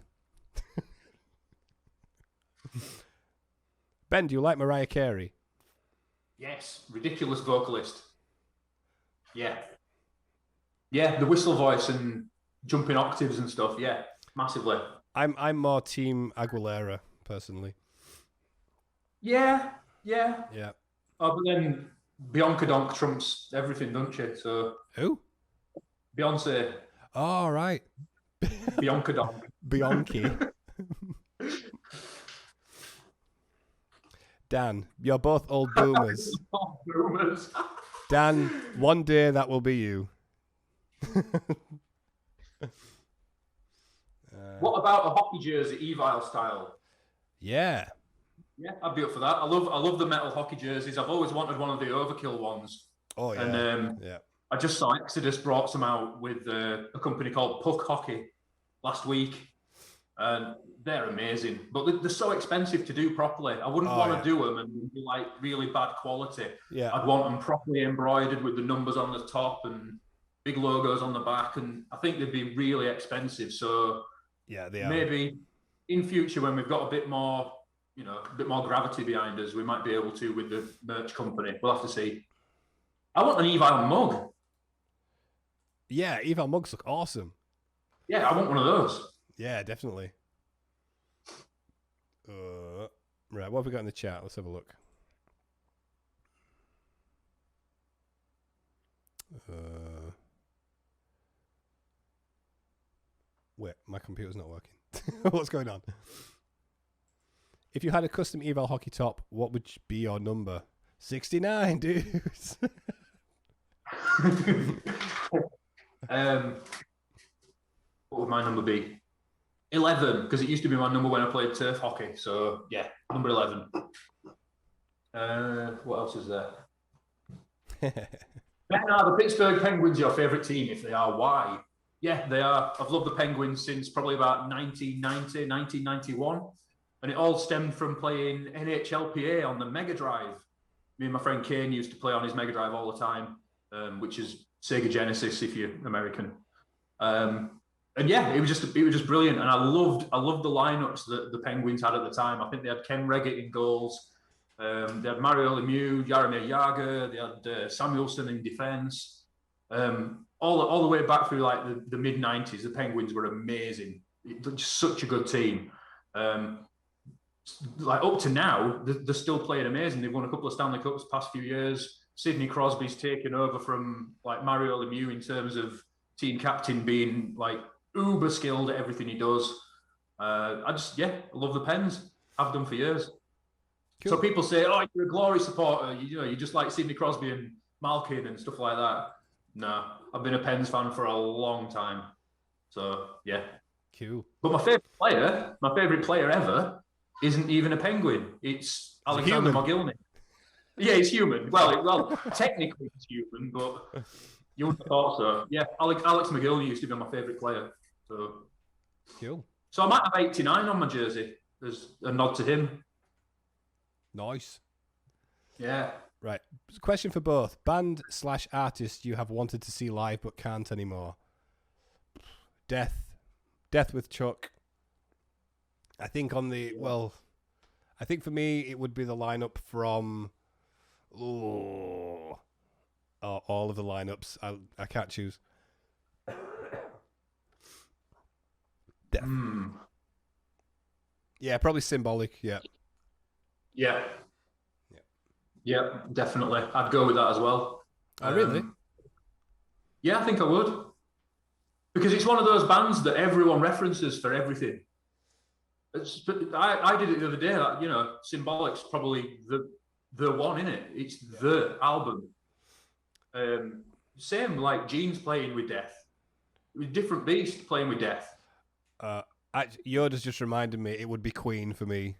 Ben, do you like Mariah Carey? Yes, ridiculous vocalist. Yeah. Yeah, the whistle voice and jumping octaves and stuff. Yeah, massively. I'm more team Aguilera personally. Yeah. Yeah. Oh, but then Bianca Donk trumps everything, don't she? So Who? Beyonce. Oh, right. Bianca Donk. Bianchi. Dan, you're both old boomers. Boomers. Dan, one day that will be you. What about a hockey jersey, Evile style? Yeah. Yeah, I'd be up for that. I love the metal hockey jerseys. I've always wanted one of the Overkill ones. Oh, yeah. And yeah. I just saw Exodus brought some out with a company called Puck Hockey last week. And they're amazing. But they're so expensive to do properly. I wouldn't want to do them and be like really bad quality. Yeah. I'd want them properly embroidered with the numbers on the top and big logos on the back. And I think they'd be really expensive. So yeah, they are. Maybe in future when we've got a bit more gravity behind us, we might be able to with the merch company. We'll have to see. I want an Evile mug. Yeah, Evile mugs look awesome. Yeah, I want one of those. Yeah, definitely. Right, what have we got in the chat? Let's have a look. Wait, my computer's not working. What's going on? If you had a custom Evile hockey top, what would be your number? 69, dudes. What would my number be? 11, because it used to be my number when I played turf hockey. So yeah, number 11. What else is there? Are the Pittsburgh Penguins your favourite team? If they are, why? Yeah, they are. I've loved the Penguins since probably about 1990, 1991. And it all stemmed from playing NHLPA on the Mega Drive. Me and my friend Kane used to play on his Mega Drive all the time, which is Sega Genesis if you're American. And yeah, it was just brilliant. And I loved the lineups that the Penguins had at the time. I think they had Ken Reggett in goals. They had Mario Lemieux, Jaromir Jagr. They had Samuelsson in defence. All the way back through like the mid 90s, the Penguins were amazing. Just such a good team. Like up to now, they're still playing amazing. They've won a couple of Stanley Cups the past few years. Sidney Crosby's taken over from like Mario Lemieux in terms of team captain, being like uber skilled at everything he does. I love the Pens. Have done for years. Cool. So people say, "Oh, you're a Glory supporter. You just like Sidney Crosby and Malkin and stuff like that." No, I've been a Pens fan for a long time. So yeah, cool. But my favorite player ever, isn't even a Penguin. It's Alexander Mogilny. Yeah, he's human. Well, technically he's human, but you wouldn't have thought so. Yeah, Alex Mogilny used to be my favourite player. So cool. So I might have 89 on my jersey as a nod to him. Nice. Yeah. Right. Question for both. Band/artist you have wanted to see live but can't anymore. Death with Chuck. I think for me it would be the lineup from all of the lineups. I can't choose. Death. Yeah, probably Symbolic, yeah. Yeah. Yeah, definitely. I'd go with that as well. Oh, really? Yeah, I think I would. Because it's one of those bands that everyone references for everything. I did it the other day. Symbolic's probably the one, innit? It's the album. Same like Gene's playing with Death. Different beast playing with Death. Yoda's just reminded me it would be Queen for me.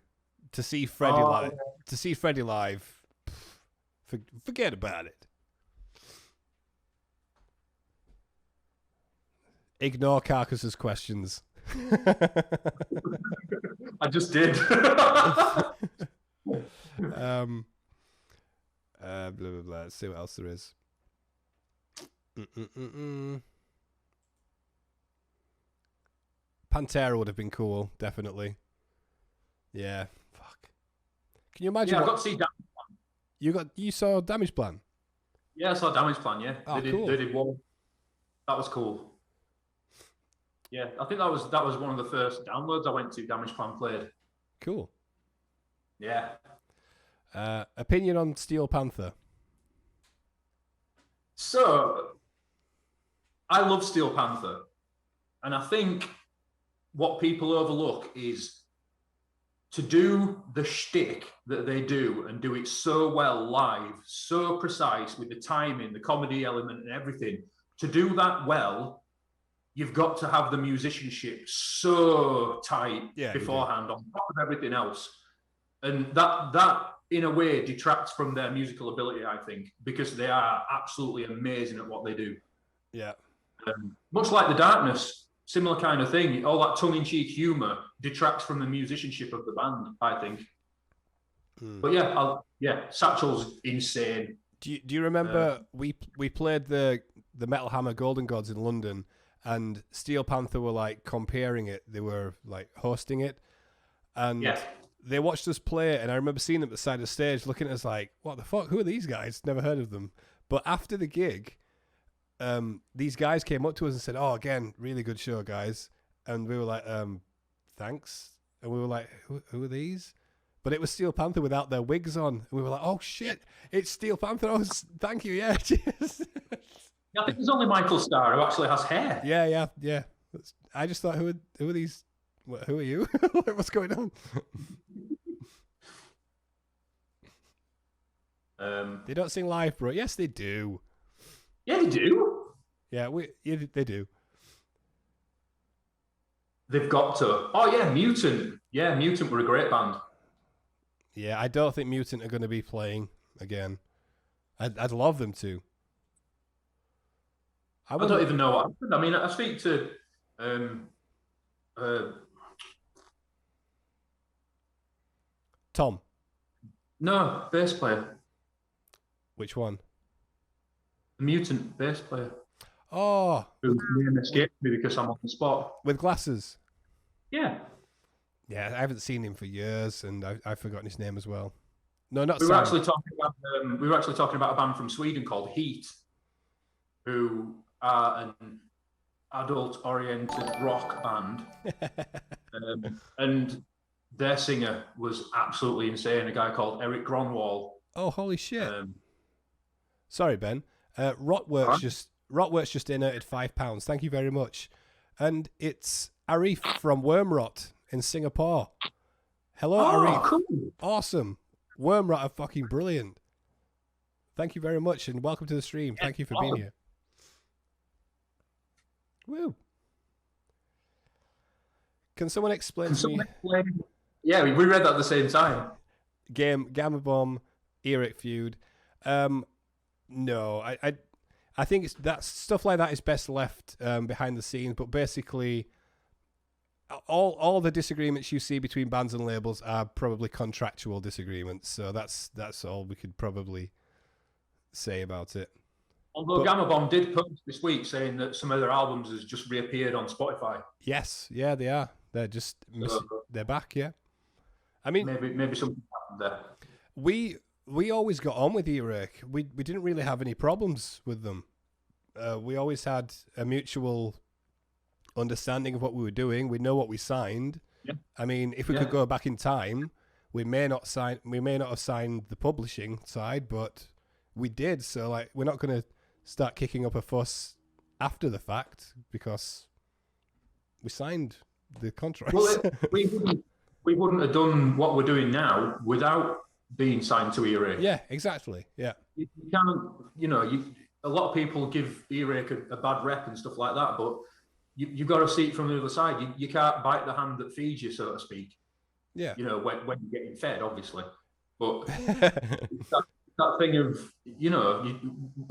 To see Freddie live. Yeah. To see Freddie live. Forget about it. Ignore Carcass's questions. I just did. Blah, blah, blah. Let's see what else there is. Pantera would have been cool, definitely. Yeah, Fuck. Can you imagine? Yeah, I got to see you saw Damage Plan? Yeah, I saw Damage Plan. Yeah, Oh, they did one. That was cool. Yeah, I think that was one of the first downloads I went to. Damage Plan played. Cool. Yeah. Opinion on Steel Panther? So, I love Steel Panther, and I think what people overlook is to do the shtick that they do and do it so well live, so precise with the timing, the comedy element, and everything. To do that well, you've got to have the musicianship so tight beforehand on top of everything else. And that in a way detracts from their musical ability, I think, because they are absolutely amazing at what they do. Yeah. Much like The Darkness, similar kind of thing. All that tongue-in-cheek humor detracts from the musicianship of the band, I think. But yeah, Satchel's insane. Do you remember we played the Metal Hammer Golden Gods in London, and Steel Panther were like comparing it. They were like hosting it, and they watched us play it. And I remember seeing them at the side of the stage, looking at us like, "What the fuck? Who are these guys? Never heard of them." But after the gig, these guys came up to us and said, "Oh, again, really good show, guys." And we were like, "Thanks." And we were like, "Who are these?" But it was Steel Panther without their wigs on. And we were like, "Oh shit, it's Steel Panther." Oh, thank you, yeah. Cheers. I think there's only Michael Starr who actually has hair. Yeah. I just thought, who are these? Who are you? What's going on? They don't sing live, bro. Yes, they do. Yeah, they do. Yeah, they do. They've got to. Oh yeah, Mutant. Yeah, Mutant were a great band. Yeah, I don't think Mutant are going to be playing again. I'd love them to. I don't even know what happened. I mean, I speak to Tom. No, bass player. Which one? The Mutant bass player. Oh. Whose name escaped me because I'm on the spot. With glasses. Yeah. Yeah, I haven't seen him for years, and I've forgotten his name as well. No, not we Sam. were actually talking about a band from Sweden called Heat, who are an adult-oriented rock band, and their singer was absolutely insane. A guy called Eric Gronwall. Oh, holy shit! Sorry, Ben. Rotworks just donated £5. Thank you very much. And it's Arif from Wormrot in Singapore. Hello, Arif. Cool. Awesome. Wormrot are fucking brilliant. Thank you very much, and welcome to the stream. Thank you for being here. Woo. Can someone explain to me? Yeah, we read that at the same time. Gamma Bomb, Eric feud. No, I think that stuff like that is best left behind the scenes. But basically, all the disagreements you see between bands and labels are probably contractual disagreements. So that's all we could probably say about it. Although Gamma Bomb did post this week saying that some of their albums has just reappeared on Spotify. Yes, yeah, they are. They're just they're back. Yeah, I mean, maybe something happened there. We always got on with Rake. We didn't really have any problems with them. We always had a mutual understanding of what we were doing. We know what we signed. Yeah. I mean, if we could go back in time, we may not have signed the publishing side, but we did. So like, we're not going to start kicking up a fuss after the fact because we signed the contract. Well, we wouldn't have done what we're doing now without being signed to Rake. Yeah, exactly. Yeah. You can't, a lot of people give Rake a bad rep and stuff like that, but you've got to see it from the other side. You can't bite the hand that feeds you, so to speak. Yeah. When you're getting fed, obviously. But that thing of,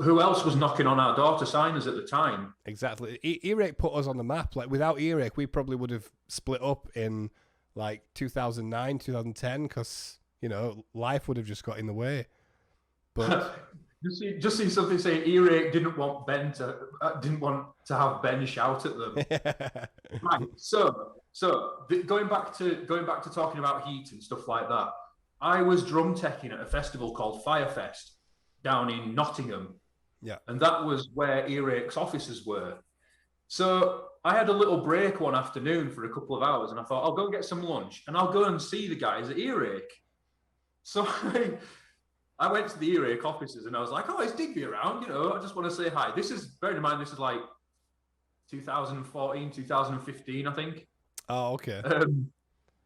who else was knocking on our door to sign us at the time? Exactly. Rake put us on the map. Like, without Rake, we probably would have split up in like 2009, 2010, because life would have just got in the way. But Just see something saying Rake didn't want to have Ben shout at them. Right. So going back to talking about heat and stuff like that, I was drum teching at a festival called Firefest down in Nottingham. Yeah. And that was where Rake's offices were. So I had a little break one afternoon for a couple of hours, and I thought I'll go get some lunch and I'll go and see the guys at Rake. So I went to the Rake offices and I was like, "Oh, is Digby around? I just want to say hi." Bearing in mind, this is like 2014, 2015, I think. Oh, okay.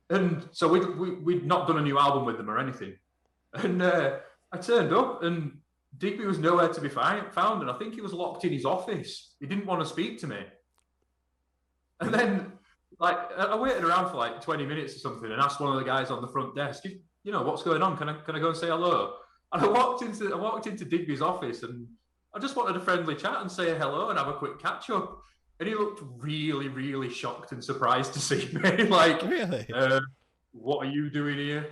And so we'd not done a new album with them or anything. And I turned up and Digby was nowhere to be found. And I think he was locked in his office. He didn't want to speak to me. And then I waited around for like 20 minutes or something and asked one of the guys on the front desk, "What's going on? Can I go and say hello?" And I walked into Digby's office and I just wanted a friendly chat and say hello and have a quick catch up. And he looked really, really shocked and surprised to see me. Like, really? What are you doing here?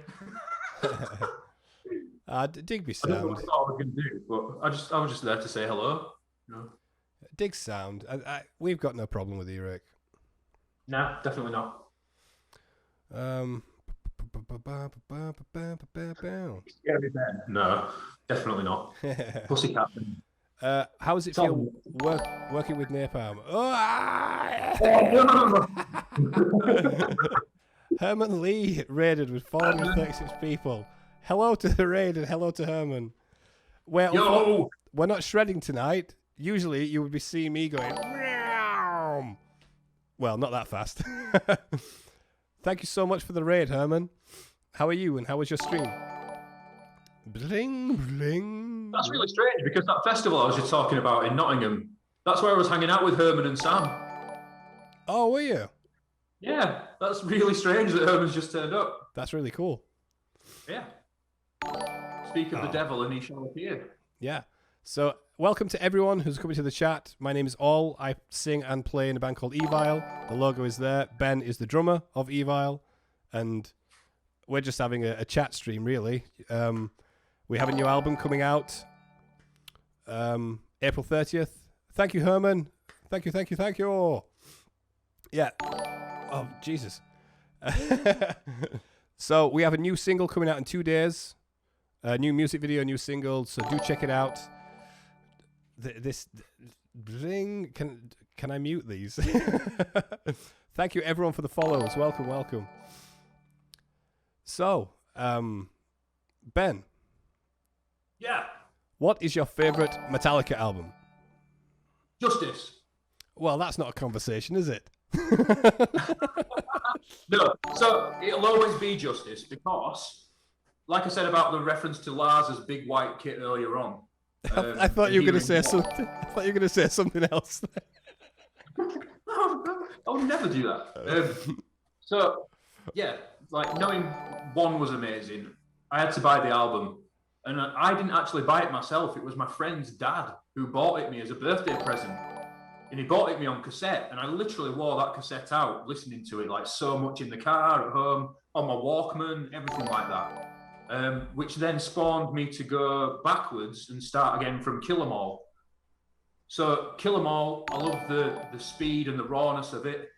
Digby I don't know sound. what I thought I was going to do, but I was just there to say hello. Dig sound. We've got no problem with Rake. Nah, definitely not. No, definitely not. Pussycat. How does it feel working with Napalm? Herman Lee raided with 436 people. Hello to the raid and hello to Herman. We're not shredding tonight. Usually you would be seeing me going, meow. Well, not that fast. Thank you so much for the raid, Herman. How are you and how was your stream? Bling, bling. That's really strange because that festival I was just talking about in Nottingham, that's where I was hanging out with Herman and Sam. Oh, were you? Yeah, that's really strange that Herman's just turned up. That's really cool. Yeah. Speak of the devil and he shall appear. Yeah. So, welcome to everyone who's coming to the chat. My name is All. I sing and play in a band called Evile. The logo is there. Ben is the drummer of Evile. And we're just having a chat stream, really. We have a new album coming out April 30th. Thank you, Herman. Thank you. Yeah. Oh, Jesus. So, we have a new single coming out in 2 days. A new music video, new single. So, do check it out. This bling. Can I mute these? Thank you, everyone, for the follows. Welcome. So, Ben. Yeah. What is your favorite Metallica album? Justice. Well, that's not a conversation, is it? No. So it'll always be Justice because, like I said about the reference to Lars's big white kit earlier on. I thought you were going to say something. I thought you were going to say something else. I would never do that. So, yeah, like knowing one was amazing, I had to buy the album. And I didn't actually buy it myself. It was my friend's dad who bought it me as a birthday present. And he bought it me on cassette. And I literally wore that cassette out, listening to it like so much in the car, at home, on my Walkman, everything like that. Which then spawned me to go backwards and start again from Kill 'Em All. So Kill 'Em All, I love the speed and the rawness of it.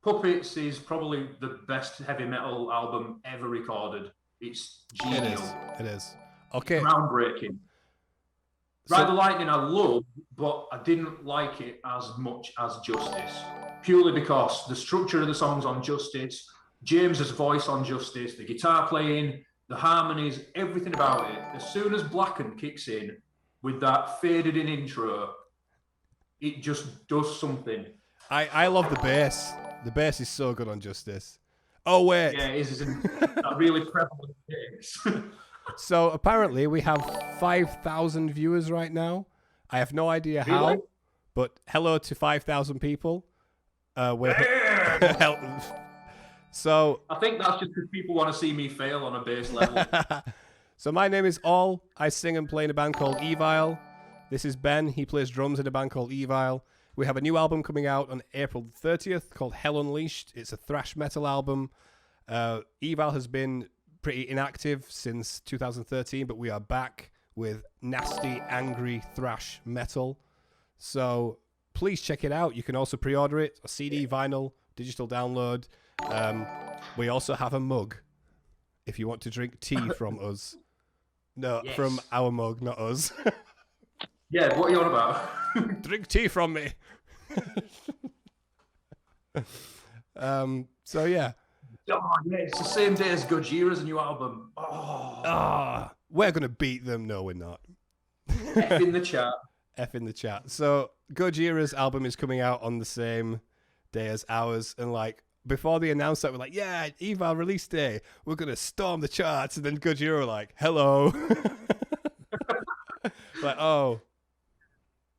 Puppets is probably the best heavy metal album ever recorded. It's genial. It is. Okay. Groundbreaking. Ride the Lightning I love, but I didn't like it as much as Justice. Purely because the structure of the songs on Justice, James's voice on Justice, the guitar playing, the harmonies, everything about it. As soon as Blackened kicks in with that faded in intro, it just does something. I love the bass. The bass is so good on Justice. Oh, wait. Yeah, it is that really prevalent bass. So apparently we have 5,000 viewers right now. I have no idea how, Really? but hello to 5,000 people. So I think that's just because people want to see me fail on a bass level. So my name is All. I sing and play in a band called Evile. This is Ben. He plays drums in a band called Evile. We have a new album coming out on April 30th called Hell Unleashed. It's a thrash metal album. Evile has been pretty inactive since 2013, but we are back with nasty, angry thrash metal. So please check it out. You can also pre-order it, a CD, vinyl, digital download. We also have a mug if you want to drink tea from us. No, Yes. from our mug, not us. Yeah, what are you on about? Drink tea from me. So yeah. Oh, yeah, it's the same day as Gojira's new album. Oh, We're gonna beat them. No, we're not. F in the chat. F in the chat. So Gojira's album is coming out on the same day as ours, and like before they announced that, we're like, yeah, Eval release day, we're gonna storm the charts, and then Gojira were like, hello. Like, oh,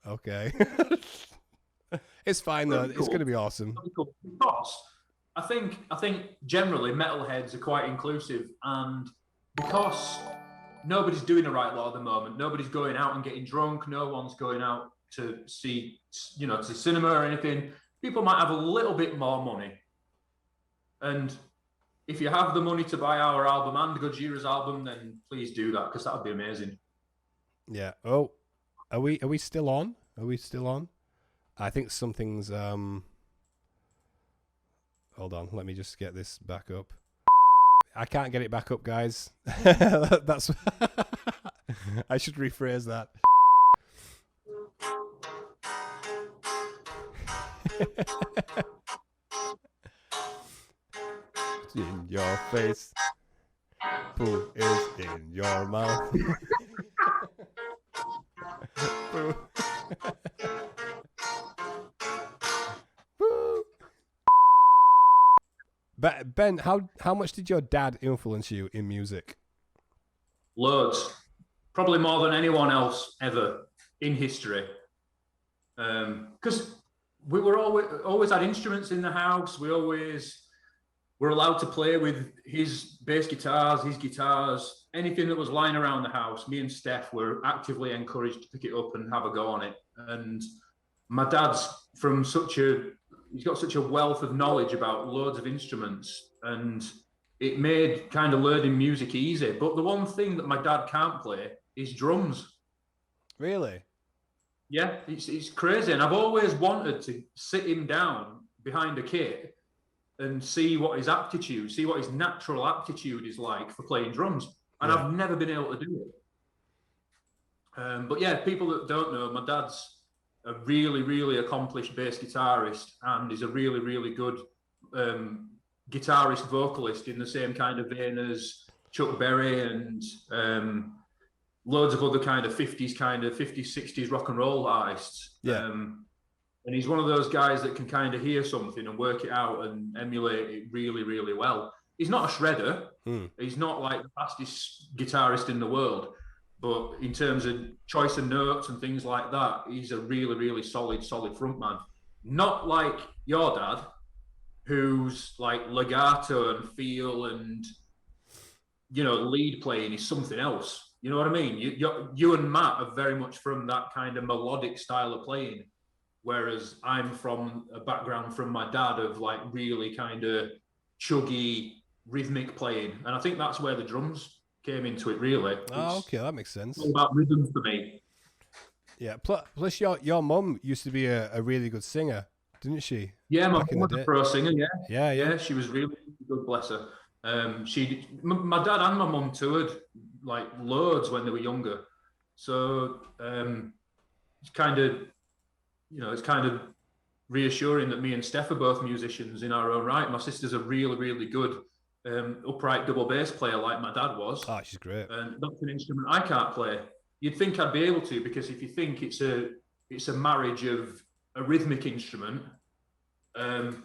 okay. It's fine though. It's gonna be awesome. Because I think generally metalheads are quite inclusive, and because nobody's doing the right lot at the moment, nobody's going out and getting drunk, no one's going out to see, to cinema or anything. People might have a little bit more money, and if you have the money to buy our album and Gojira's album, then please do that, because that would be amazing. Yeah. Oh, are we still on? Are we still on? I think something's hold on, let me just get this back up. I can't get it back up, guys. That's I should rephrase that. In your face. Poo is in your mouth. Poo. Poo. But Ben, how much did your dad influence you in music? Loads, probably more than anyone else ever in history. Because we were always had instruments in the house. We always were allowed to play with his bass guitars, his guitars, anything that was lying around the house. Me and Steph were actively encouraged to pick it up and have a go on it. And my dad's he's got such a wealth of knowledge about loads of instruments, and it made kind of learning music easy. But the one thing that my dad can't play is drums. Really? Yeah, it's crazy. And I've always wanted to sit him down behind a kit and see what his natural aptitude is like for playing drums. And I've never been able to do it. But yeah, people that don't know, my dad's a really, really accomplished bass guitarist, and is a really, really good guitarist vocalist in the same kind of vein as Chuck Berry and loads of other kind of 50s, 60s rock and roll artists. Yeah. And he's one of those guys that can kind of hear something and work it out and emulate it really, really well. He's not a shredder. He's not like the fastest guitarist in the world. But in terms of choice of notes and things like that, he's a really, really solid frontman. Not like your dad, who's like legato and feel and, lead playing is something else. You know what I mean? You and Matt are very much from that kind of melodic style of playing, whereas I'm from a background from my dad of like really kind of chuggy, rhythmic playing. And I think that's where the drums came into it, really. Oh, okay, that makes sense. It's all about rhythm for me. Yeah, plus your mum used to be a really good singer, didn't she? Yeah, my mum was a pro singer, Yeah, she was really good, bless her. My dad and my mum toured like loads when they were younger. So it's kind of reassuring that me and Steph are both musicians in our own right. My sister's a really, really good upright double bass player like my dad was. Oh, she's great. And that's an instrument I can't play. You'd think I'd be able to, because if you think it's a marriage of a rhythmic instrument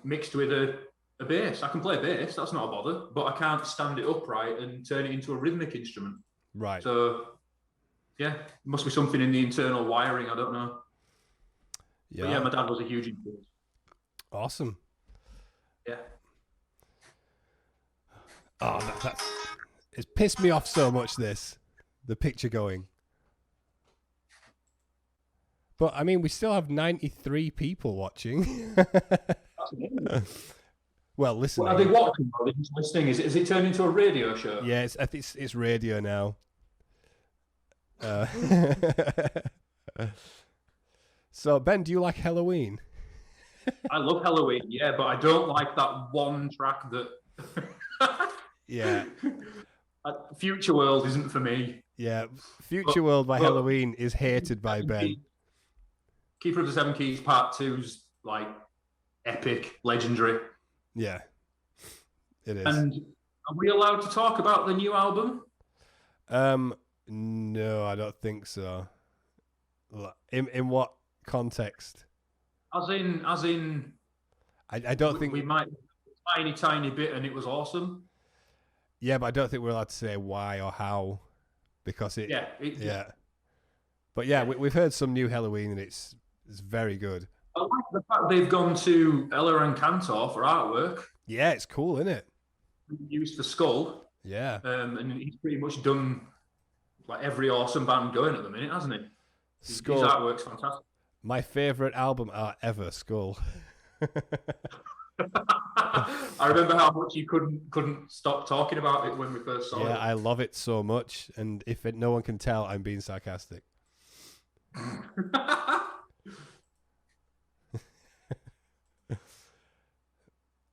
mixed with a bass. I can play bass, that's not a bother, but I can't stand it upright and turn it into a rhythmic instrument. Right. So yeah, must be something in the internal wiring, I don't know. Yeah. But yeah, my dad was a huge influence. Awesome. Yeah. Oh, it's pissed me off so much, the picture going. But I mean, we still have 93 people watching. Well, listening. Well, are they watching? Are they just listening? Is it turned into a radio show? Yeah, I think it's radio now. Uh, so Ben, do you like Halloween? I love Halloween, yeah, but I don't like that one track that. Yeah. Future World isn't for me. Yeah, Future World by Halloween is hated by Ben. Keeper of the Seven Keys Part 2's like epic, legendary. Yeah, it is. And are we allowed to talk about the new album? No, I don't think so. In what context? As in. I don't think we might a tiny bit, and it was awesome. Yeah, but I don't think we're allowed to say why or how, because it. Yeah. But yeah, we've heard some new Halloween, and it's very good. I like the fact they've gone to Ella and Cantor for artwork. Yeah, it's cool, isn't it? Used the skull. Yeah. And he's pretty much done like every awesome band going at the minute, hasn't he? Skull. His artwork's fantastic. My favourite album art ever, Skull. I remember how much you couldn't stop talking about it when we first saw it. Yeah, I love it so much, and no one can tell, I'm being sarcastic.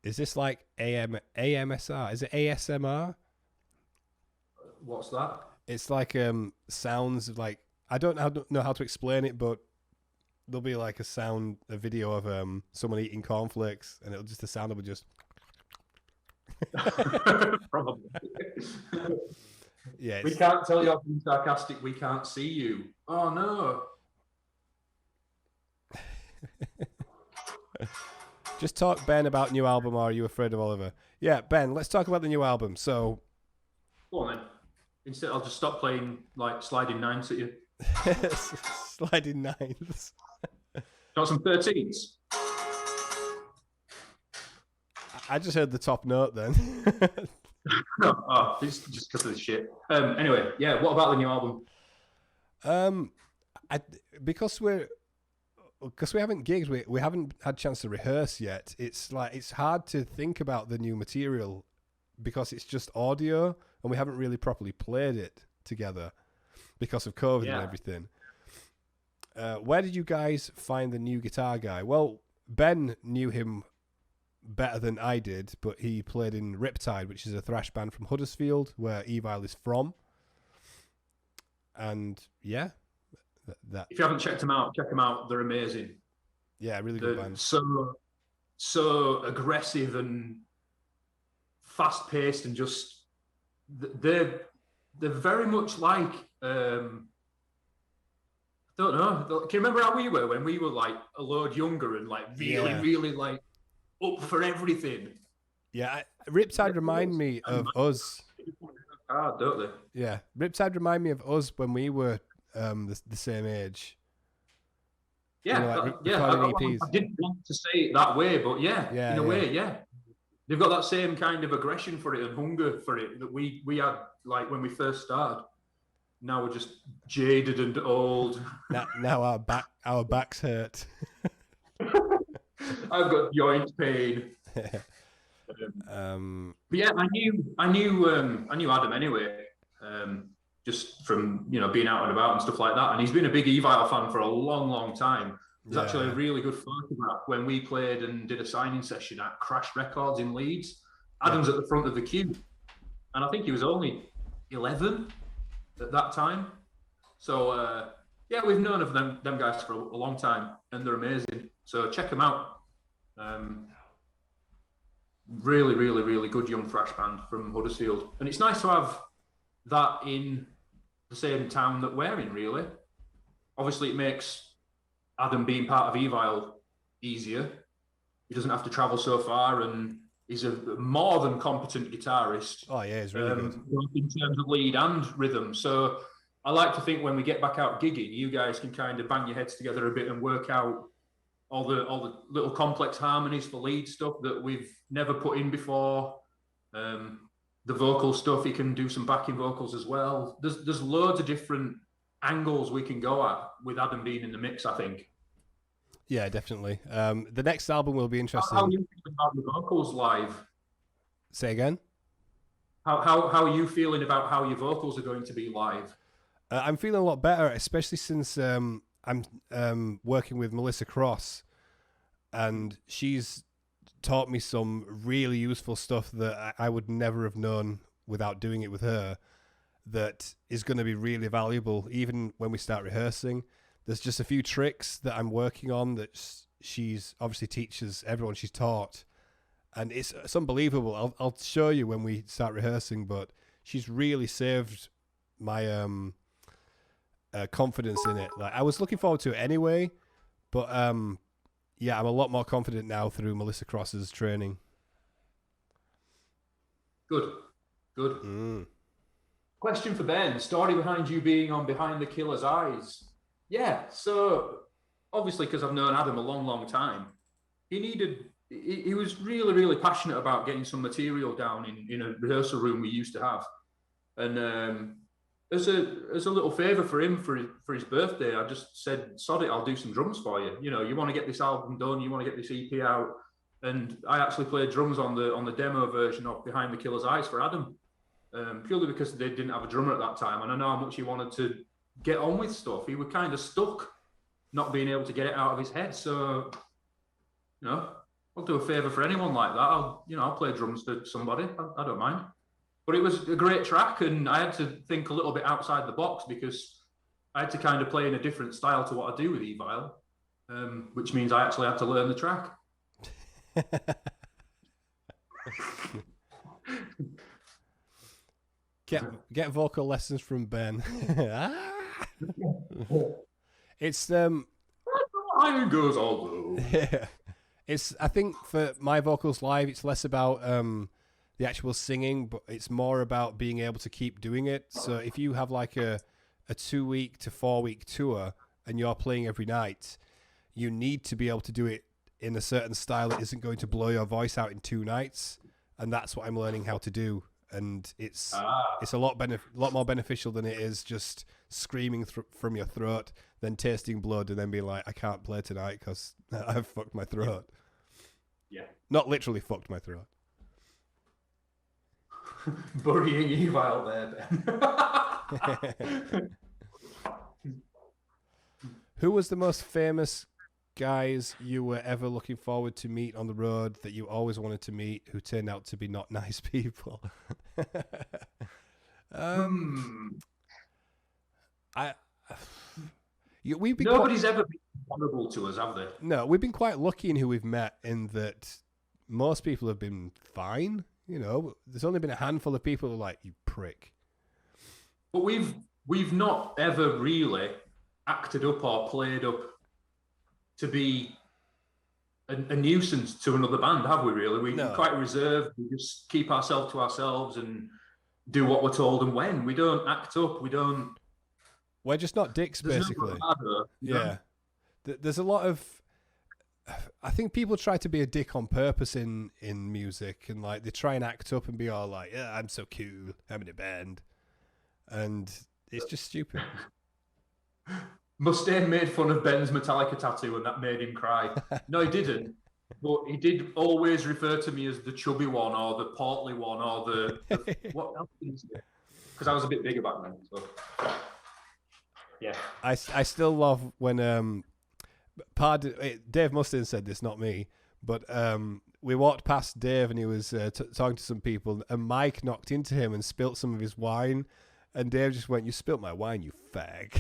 Is this like AMSR? Is it ASMR? What's that? It's like sounds of like, I don't know how to explain it, but there'll be like a video of someone eating cornflakes, and it'll just the sound of it just. Probably. Yeah. We can't tell you're being sarcastic. We can't see you. Oh no. Just talk, Ben, about new album, or Are You Afraid of Oliver? Yeah, Ben, let's talk about the new album. So, go on then. Instead, I'll just stop playing like sliding nines at you. Sliding nines. Got some 13s. I just heard the top note then. Oh, it's just because of the shit. Anyway, yeah. What about the new album? Because we haven't gigged, we haven't had a chance to rehearse yet. It's hard to think about the new material because it's just audio and we haven't really properly played it together because of COVID and everything. Where did you guys find the new guitar guy? Well, Ben knew him better than I did, but he played in Riptide, which is a thrash band from Huddersfield, where Evile is from. And yeah, that. If you haven't checked them out, check them out. They're amazing. Yeah, really good band. So aggressive and fast paced, and just they're very much like. I don't know. Can you remember how we were when we were like a load younger and like really like up for everything? Yeah, Riptide remind me of us. Don't they? Yeah, Riptide remind me of us when we were the same age. Yeah, you know, like I didn't want to say it that way, but in a way, they've got that same kind of aggression for it and hunger for it that we had like when we first started. Now we're just jaded and old. Now our backs hurt. I've got joint pain. But yeah, I knew Adam anyway, just from being out and about and stuff like that. And he's been a big Evile fan for a long time. There's actually a really good photograph when we played and did a signing session at Crash Records in Leeds. Adam's at the front of the queue, and I think he was only 11 at that time. So we've known of them guys for a long time, and they're amazing. So check them out. Really, really, really good young thrash band from Huddersfield, and it's nice to have that in the same town that we're in. Really, obviously, it makes Adam being part of Evile easier. He doesn't have to travel so far, and he's a more than competent guitarist. Oh yeah, he's really good both in terms of lead and rhythm. So I like to think when we get back out gigging, you guys can kind of bang your heads together a bit and work out all the little complex harmonies for lead stuff that we've never put in before. The vocal stuff, you can do some backing vocals as well. There's loads of different angles we can go at with Adam being in the mix, I think. Yeah, definitely. The next album will be interesting. How are you feeling about the vocals live? Say again? How are you feeling about how your vocals are going to be live? I'm feeling a lot better, especially since I'm working with Melissa Cross, and she's taught me some really useful stuff that I would never have known without doing it with her, that is going to be really valuable even when we start rehearsing. There's just a few tricks that I'm working on that she's obviously teaches everyone she's taught, and it's unbelievable. I'll show you when we start rehearsing, but she's really saved my confidence in it. Like, I was looking forward to it anyway, but yeah, I'm a lot more confident now through Melissa Cross's training. Good. Question for Ben. Story behind you being on Behind the Killer's Eyes. Yeah, so obviously because I've known Adam a long time, he was really passionate about getting some material down in a rehearsal room we used to have. And as a little favour for him for his birthday, I just said, sod it, I'll do some drums for you. You know, you want to get this album done, you want to get this EP out. And I actually played drums on the demo version of Behind the Killer's Eyes for Adam. Purely because they didn't have a drummer at that time, and I know how much he wanted to get on with stuff. He was kind of stuck not being able to get it out of his head. So, you know, I'll do a favour for anyone like that. I'll play drums for somebody. I don't mind. But it was a great track, and I had to think a little bit outside the box because I had to kind of play in a different style to what I do with Evile, which means I actually had to learn the track. Get vocal lessons from Ben. It's Iron goes all low. Yeah. It's, I think for my vocals live, it's less about the actual singing, but it's more about being able to keep doing it. So if you have like a 2-week to 4-week tour and you're playing every night, you need to be able to do it in a certain style that isn't going to blow your voice out in 2 nights. And that's what I'm learning how to do. And it's a lot more beneficial than it is just screaming from your throat, then tasting blood, and then being like, I can't play tonight because I've fucked my throat. Yeah. Not literally fucked my throat. Burying Evile there, Ben. Who was the most famous guys you were ever looking forward to meet on the road that you always wanted to meet who turned out to be not nice people? Nobody's ever been vulnerable to us, have they? No, we've been quite lucky in who we've met, in that most people have been fine. You know, there's only been a handful of people who are like, you prick. But we've not ever really acted up or played up to be a nuisance to another band, have we really? We're quite reserved. We just keep ourselves to ourselves and do what we're told and when. We don't act up. We're just not dicks, basically. Yeah. There's a lot of... I think people try to be a dick on purpose in music, and like they try and act up and be all like, yeah, I'm so cool, I'm in a band. And it's just stupid. Mustaine made fun of Ben's Metallica tattoo and that made him cry. No, he didn't. But he did always refer to me as the chubby one or the portly one or the what else did he say? Because I was a bit bigger back then. So yeah. I still love when Dave Mustaine said this, not me, but we walked past Dave and he was talking to some people, and Mike knocked into him and spilt some of his wine, and Dave just went, "You spilt my wine, you fag."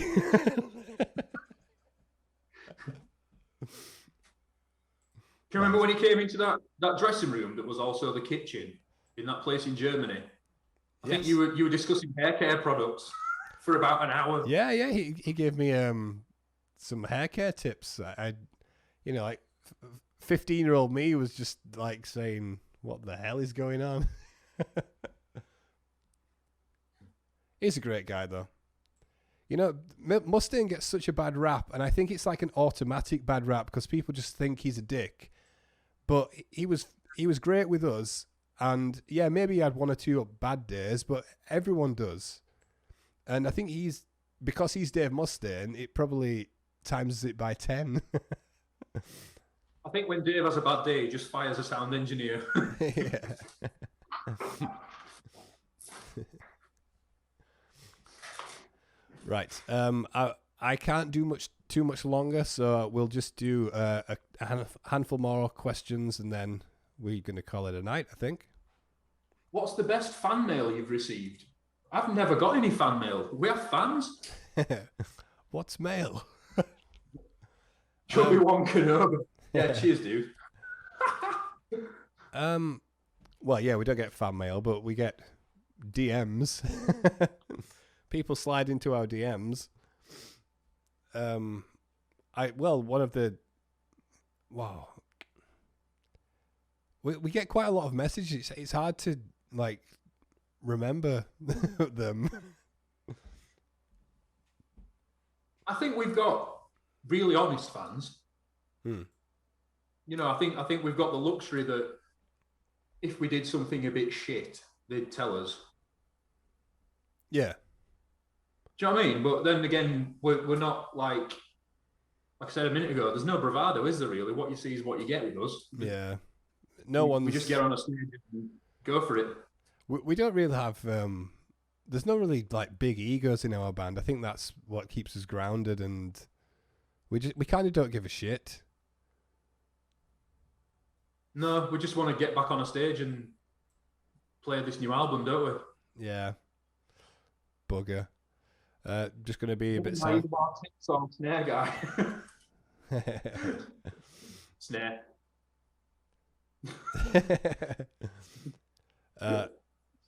Do you remember when he came into that dressing room that was also the kitchen in that place in Germany? I think you were discussing hair care products for about an hour. Yeah. He gave me some hair care tips. I like 15-year-old me was just like saying, "What the hell is going on?" He's a great guy, though. You know, Mustaine gets such a bad rap, and I think it's like an automatic bad rap because people just think he's a dick. But he was great with us, and yeah, maybe he had 1 or 2 bad days, but everyone does. And I think because he's Dave Mustaine, it probably times it by 10. I think when Dave has a bad day, he just fires a sound engineer. Right. I can't do too much longer, so we'll just do a handful more questions, and then we're going to call it a night, I think. What's the best fan mail you've received? I've never got any fan mail. We have fans. What's mail? Chubby One Kenobi. Yeah, cheers, dude. Well, yeah, we don't get fan mail, but we get DMs. People slide into our DMs. One of the wow. We get quite a lot of messages. It's hard to like remember them. I think we've got really honest fans. You know, I think we've got the luxury that if we did something a bit shit, they'd tell us. Yeah. Do you know what I mean? But then again, we're not like I said a minute ago, there's no bravado, is there really? What you see is what you get with us. Yeah. We just get on a stage and go for it. We don't really have there's no really like big egos in our band. I think that's what keeps us grounded, and we kind of don't give a shit. No, we just want to get back on a stage and play this new album, don't we? Yeah. Bugger. Just going to be a bit sad. Song snare guy. Snare.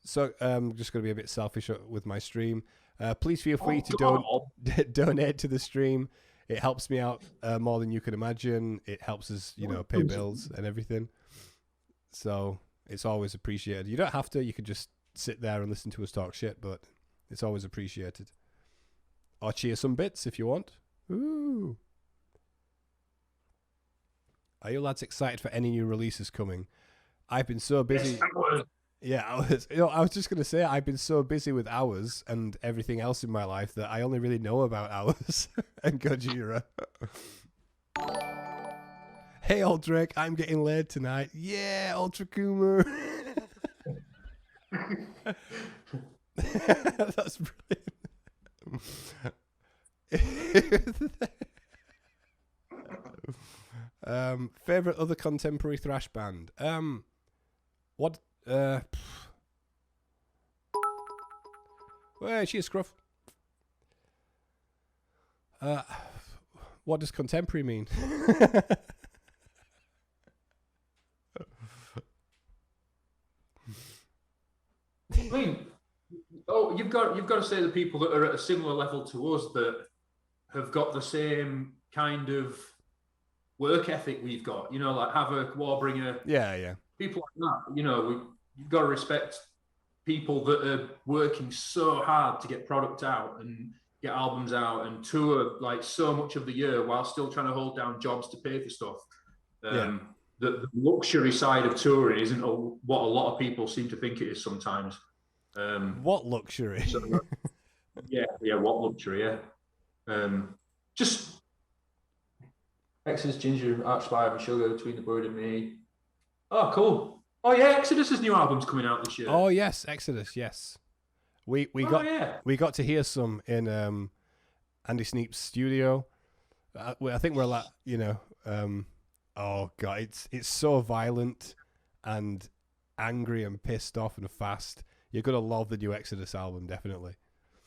So just going to be a bit selfish with my stream. Please feel free to donate to the stream. It helps me out more than you can imagine. It helps us, pay bills and everything. So it's always appreciated. You don't have to. You could just sit there and listen to us talk shit, but it's always appreciated. Or cheer some bits if you want. Ooh. Are you lads excited for any new releases coming? I've been so busy. Yes, I was just going to say, I've been so busy with Hours and everything else in my life that I only really know about Hours and Gojira. Hey, old Drake, I'm getting laid tonight. Yeah, Ultra Kuma. That's brilliant. Favorite other contemporary thrash band? What? Well, cheers, Scruff. What does contemporary mean? I mean, you've got to say the people that are at a similar level to us that have got the same kind of work ethic we've got. Like Havoc, Warbringer. Yeah. People like that. You've got to respect people that are working so hard to get product out and get albums out and tour like so much of the year while still trying to hold down jobs to pay for stuff. The luxury side of touring isn't what a lot of people seem to think it is sometimes. What luxury? What luxury? Just Exodus, Ginger, Archspire, and Sugar, Between the Bird and Me. Oh, cool. Oh yeah, Exodus's new album's coming out this year. Oh yes, Exodus. Yes, we got to hear some in Andy Sneap's studio. I think we're like oh god, it's so violent and angry and pissed off and fast. You're gonna love the new Exodus album, definitely.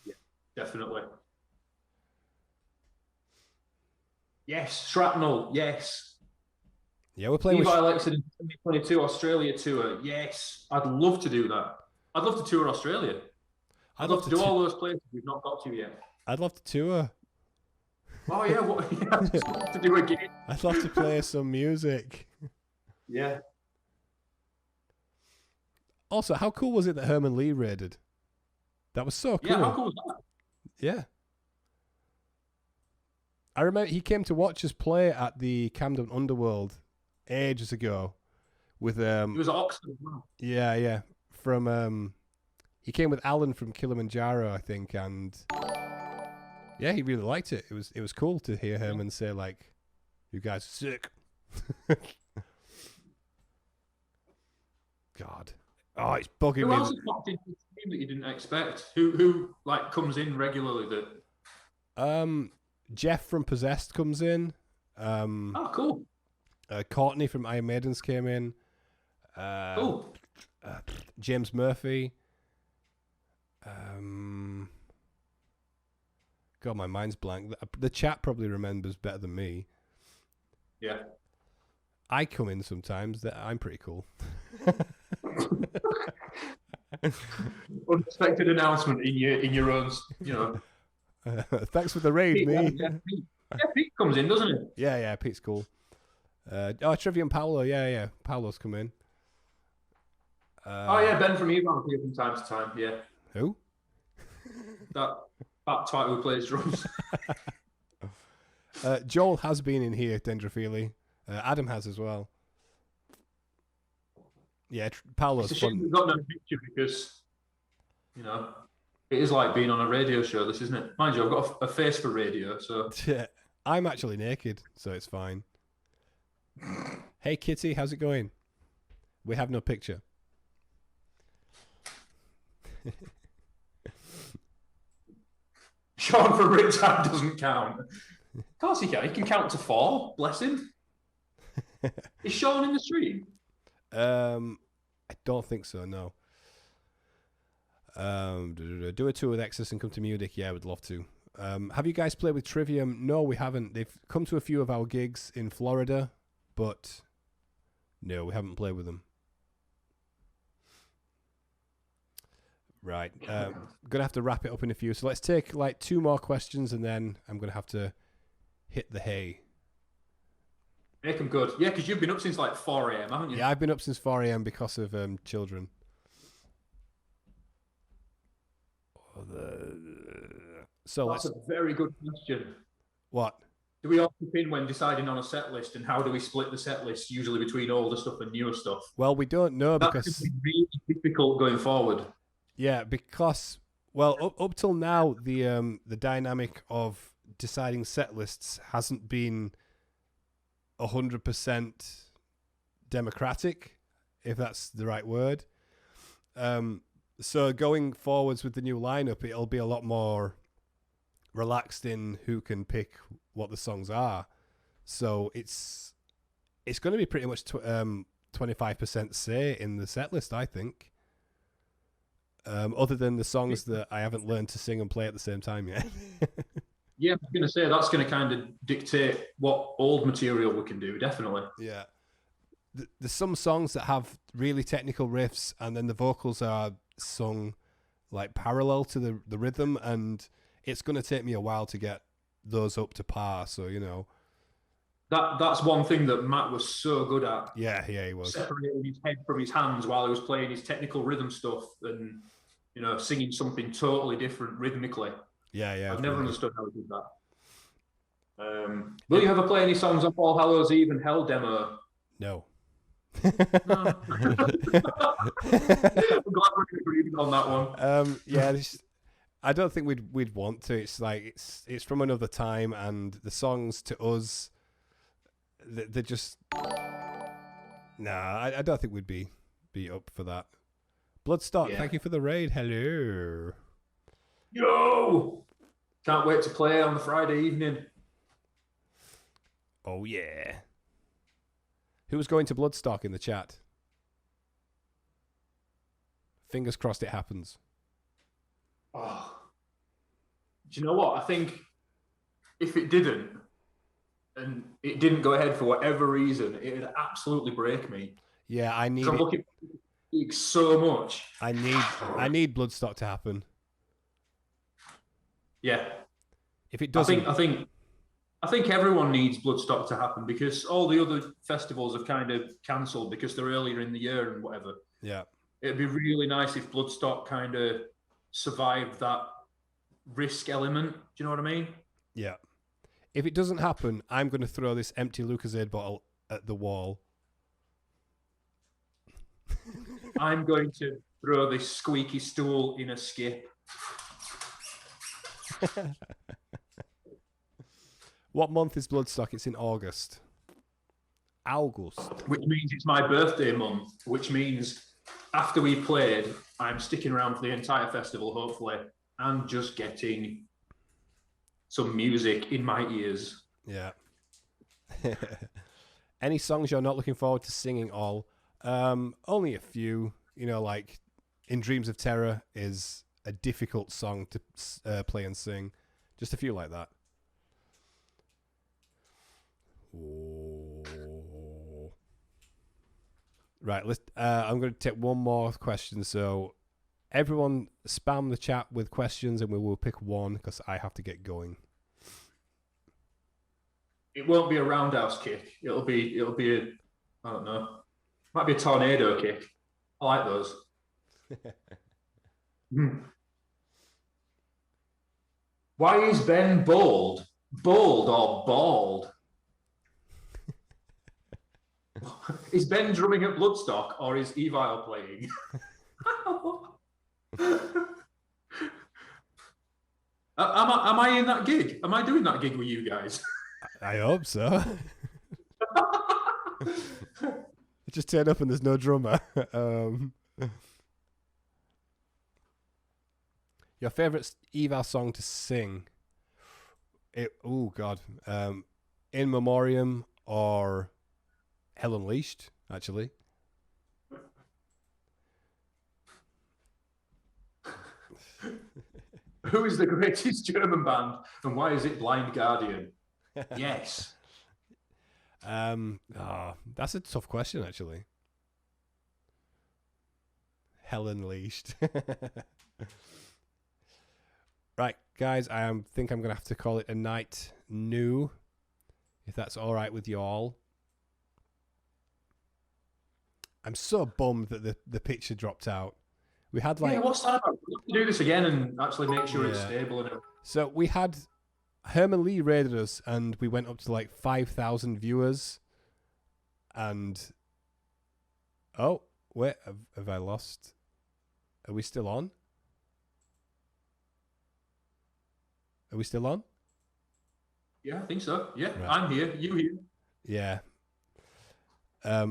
Yeah, definitely. Yes, Shrapnel. Yes. Yeah, we're playing Evile Exodus 2022 Australia tour. Yes, I'd love to do that. I'd love to tour Australia. I'd love to do all those places we've not got to yet. I'd love to tour. Oh yeah, I'd just love to do a gig. I'd love to play some music. Yeah. Also, how cool was it that Herman Lee raided? That was so cool. Yeah, how cool was that? Yeah. I remember he came to watch us play at the Camden Underworld ages ago with He was at Oxford as well. Yeah. From he came with Alan from Kilimanjaro, I think, and yeah, he really liked it. It was cool to hear Herman say like, "You guys are sick." God. Oh, it's bugging me. Who else has popped into the team that you didn't expect? Who like comes in regularly that Jeff from Possessed comes in. Oh, cool. Courtney from Iron Maidens came in. Cool. James Murphy. God, my mind's blank. The chat probably remembers better than me. Yeah. I come in sometimes. I'm pretty cool. Unexpected announcement in your own, Thanks for the raid, me. Pete comes in, doesn't he? Yeah, Pete's cool. Trivium Paolo, yeah, Paolo's come in. Ben from Eval here from time to time. Yeah. Who? That twat who plays drums. Joel has been in here, Dendrophily. Adam has as well. Yeah, Paolo's fun. We've got no picture because, it is like being on a radio show, this, isn't it? Mind you, I've got a face for radio, so... Yeah, I'm actually naked, so it's fine. Hey, Kitty, how's it going? We have no picture. Sean from Riptide doesn't count. Of course he can. He can count to 4. Bless him. Is Sean in the stream? I don't think so, no. Do a tour with Exodus and come to Munich. Yeah, I would love to. Have you guys played with Trivium? No, we haven't. They've come to a few of our gigs in Florida, but no, we haven't played with them. Right. Gonna have to wrap it up in a few. So let's take like 2 more questions and then I'm gonna have to hit the hay. Make them good. Yeah, because you've been up since like 4 a.m, haven't you? Yeah, I've been up since 4 a.m. because of children. So that's a very good question. What? Do we all chip in when deciding on a set list, and how do we split the set list usually between older stuff and newer stuff? Well, we don't know because that's really difficult going forward. Yeah, because up till now the dynamic of deciding set lists hasn't been 100% democratic, if that's the right word. So going forwards with the new lineup, it'll be a lot more relaxed in who can pick what the songs are. So it's going to be pretty much 25% say in the set list, I think. Other than the songs that I haven't learned to sing and play at the same time yet. Yeah, I'm going to say that's going to kind of dictate what old material we can do, definitely. Yeah. There's some songs that have really technical riffs and then the vocals are sung like parallel to the rhythm, and it's going to take me a while to get those up to par, so, That's one thing that Matt was so good at. Yeah, he was. Separating his head from his hands while he was playing his technical rhythm stuff and, singing something totally different rhythmically. Yeah. I've never understood how he did that. Will you ever play any songs off All Hallows Eve and Hell demo? No. No. I'm glad we're agreeing on that one. Yeah, I don't think we'd want to. It's like it's from another time, and the songs to us, they're just I don't think we'd be up for that. Bloodstock, Thank you for the raid. Hello. Yo! Can't wait to play on the Friday evening. Oh, yeah. Who's going to Bloodstock in the chat? Fingers crossed it happens. Oh. Do you know what? I think if it didn't, and it didn't go ahead for whatever reason, it would absolutely break me. Yeah, I need. I'm looking for so much. I need Bloodstock to happen. Yeah. If it doesn't, I think everyone needs Bloodstock to happen because all the other festivals have kind of cancelled because they're earlier in the year and whatever. Yeah. It'd be really nice if Bloodstock kind of survived that risk element. Do you know what I mean? Yeah. If it doesn't happen, I'm going to throw this empty Lucozade bottle at the wall. I'm going to throw this squeaky stool in a skip. What month is Bloodstock? It's in August. August. Which means it's my birthday month, which means after we played, I'm sticking around for the entire festival, hopefully, and just getting some music in my ears. Yeah. Any songs you're not looking forward to singing all? Only a few. You know, like In Dreams of Terror is a difficult song to play and sing. Just a few like that. Oh. Right, let's. I'm going to take one more question. So, everyone, spam the chat with questions, and we will pick one because I have to get going. It won't be a roundhouse kick. It'll be a, I don't know. Might be a tornado kick. I like those. Why is Ben bald? Bald or bald? Is Ben drumming at Bloodstock or is Evile playing? Am I in that gig? Am I doing that gig with you guys? I hope so. Just turn up and there's no drummer. Your favorite Eval song to sing? Oh God, In Memoriam or Hell Unleashed? Actually, who is the greatest German band and why is it Blind Guardian? Yes. That's a tough question, actually. Hell Unleashed. Right, guys, I think I'm going to have to call it a night new, if that's all right with you all. I'm so bummed that the picture dropped out. We had like... Yeah, what's that about? We have to do this again and actually make sure it's stable. And so we had... Herman Lee raided us, and we went up to like 5,000 viewers. And... Oh, wait, have I lost? Are we still on? Are we still on? Yeah, I think so. Yeah, right. I'm here. You here? Yeah.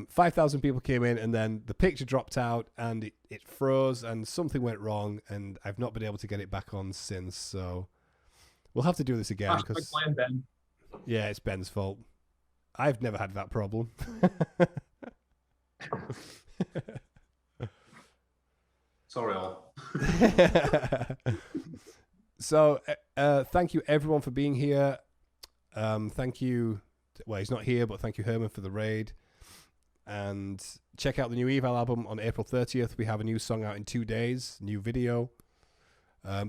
5,000 people came in, and then the picture dropped out, and it froze, and something went wrong, and I've not been able to get it back on since. So we'll have to do this again. Because Ben. Yeah, it's Ben's fault. I've never had that problem. Sorry, all. So, thank you everyone for being here. Thank you. Well, he's not here, but thank you, Herman, for the raid. And check out the new Eval album on April 30th. We have a new song out in 2 days, new video.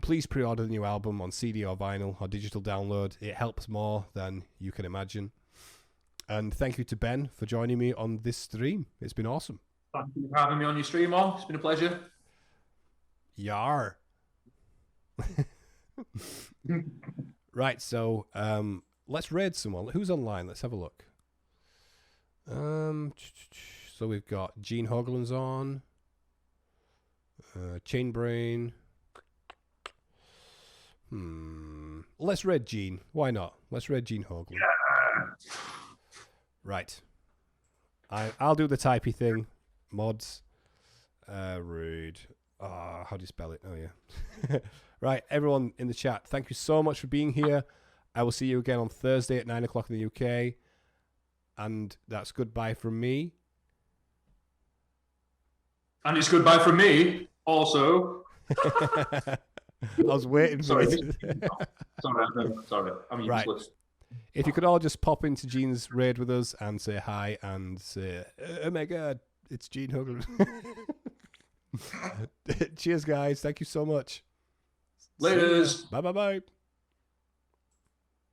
Please pre-order the new album on CD or vinyl or digital download. It helps more than you can imagine. And thank you to Ben for joining me on this stream. It's been awesome. Thank you for having me on your stream, all. It's been a pleasure. Yar. Right, so let's raid someone. Who's online? Let's have a look. So we've got Gene Hoagland's on. Chainbrain. Let's raid Gene. Why not? Let's raid Gene Hoagland. Yeah. Right. I'll do the typey thing. Mods. Raid. How do you spell it? Oh, yeah. Right, everyone in the chat, thank you so much for being here. I will see you again on Thursday at 9 o'clock in the UK. And that's goodbye from me. And it's goodbye from me, also. I was waiting for it. Sorry, I'm useless. Right. If you could all just pop into Gene's raid with us and say hi and say, oh my God, it's Gene Hoagland. Cheers, guys. Thank you so much. Laters. Bye.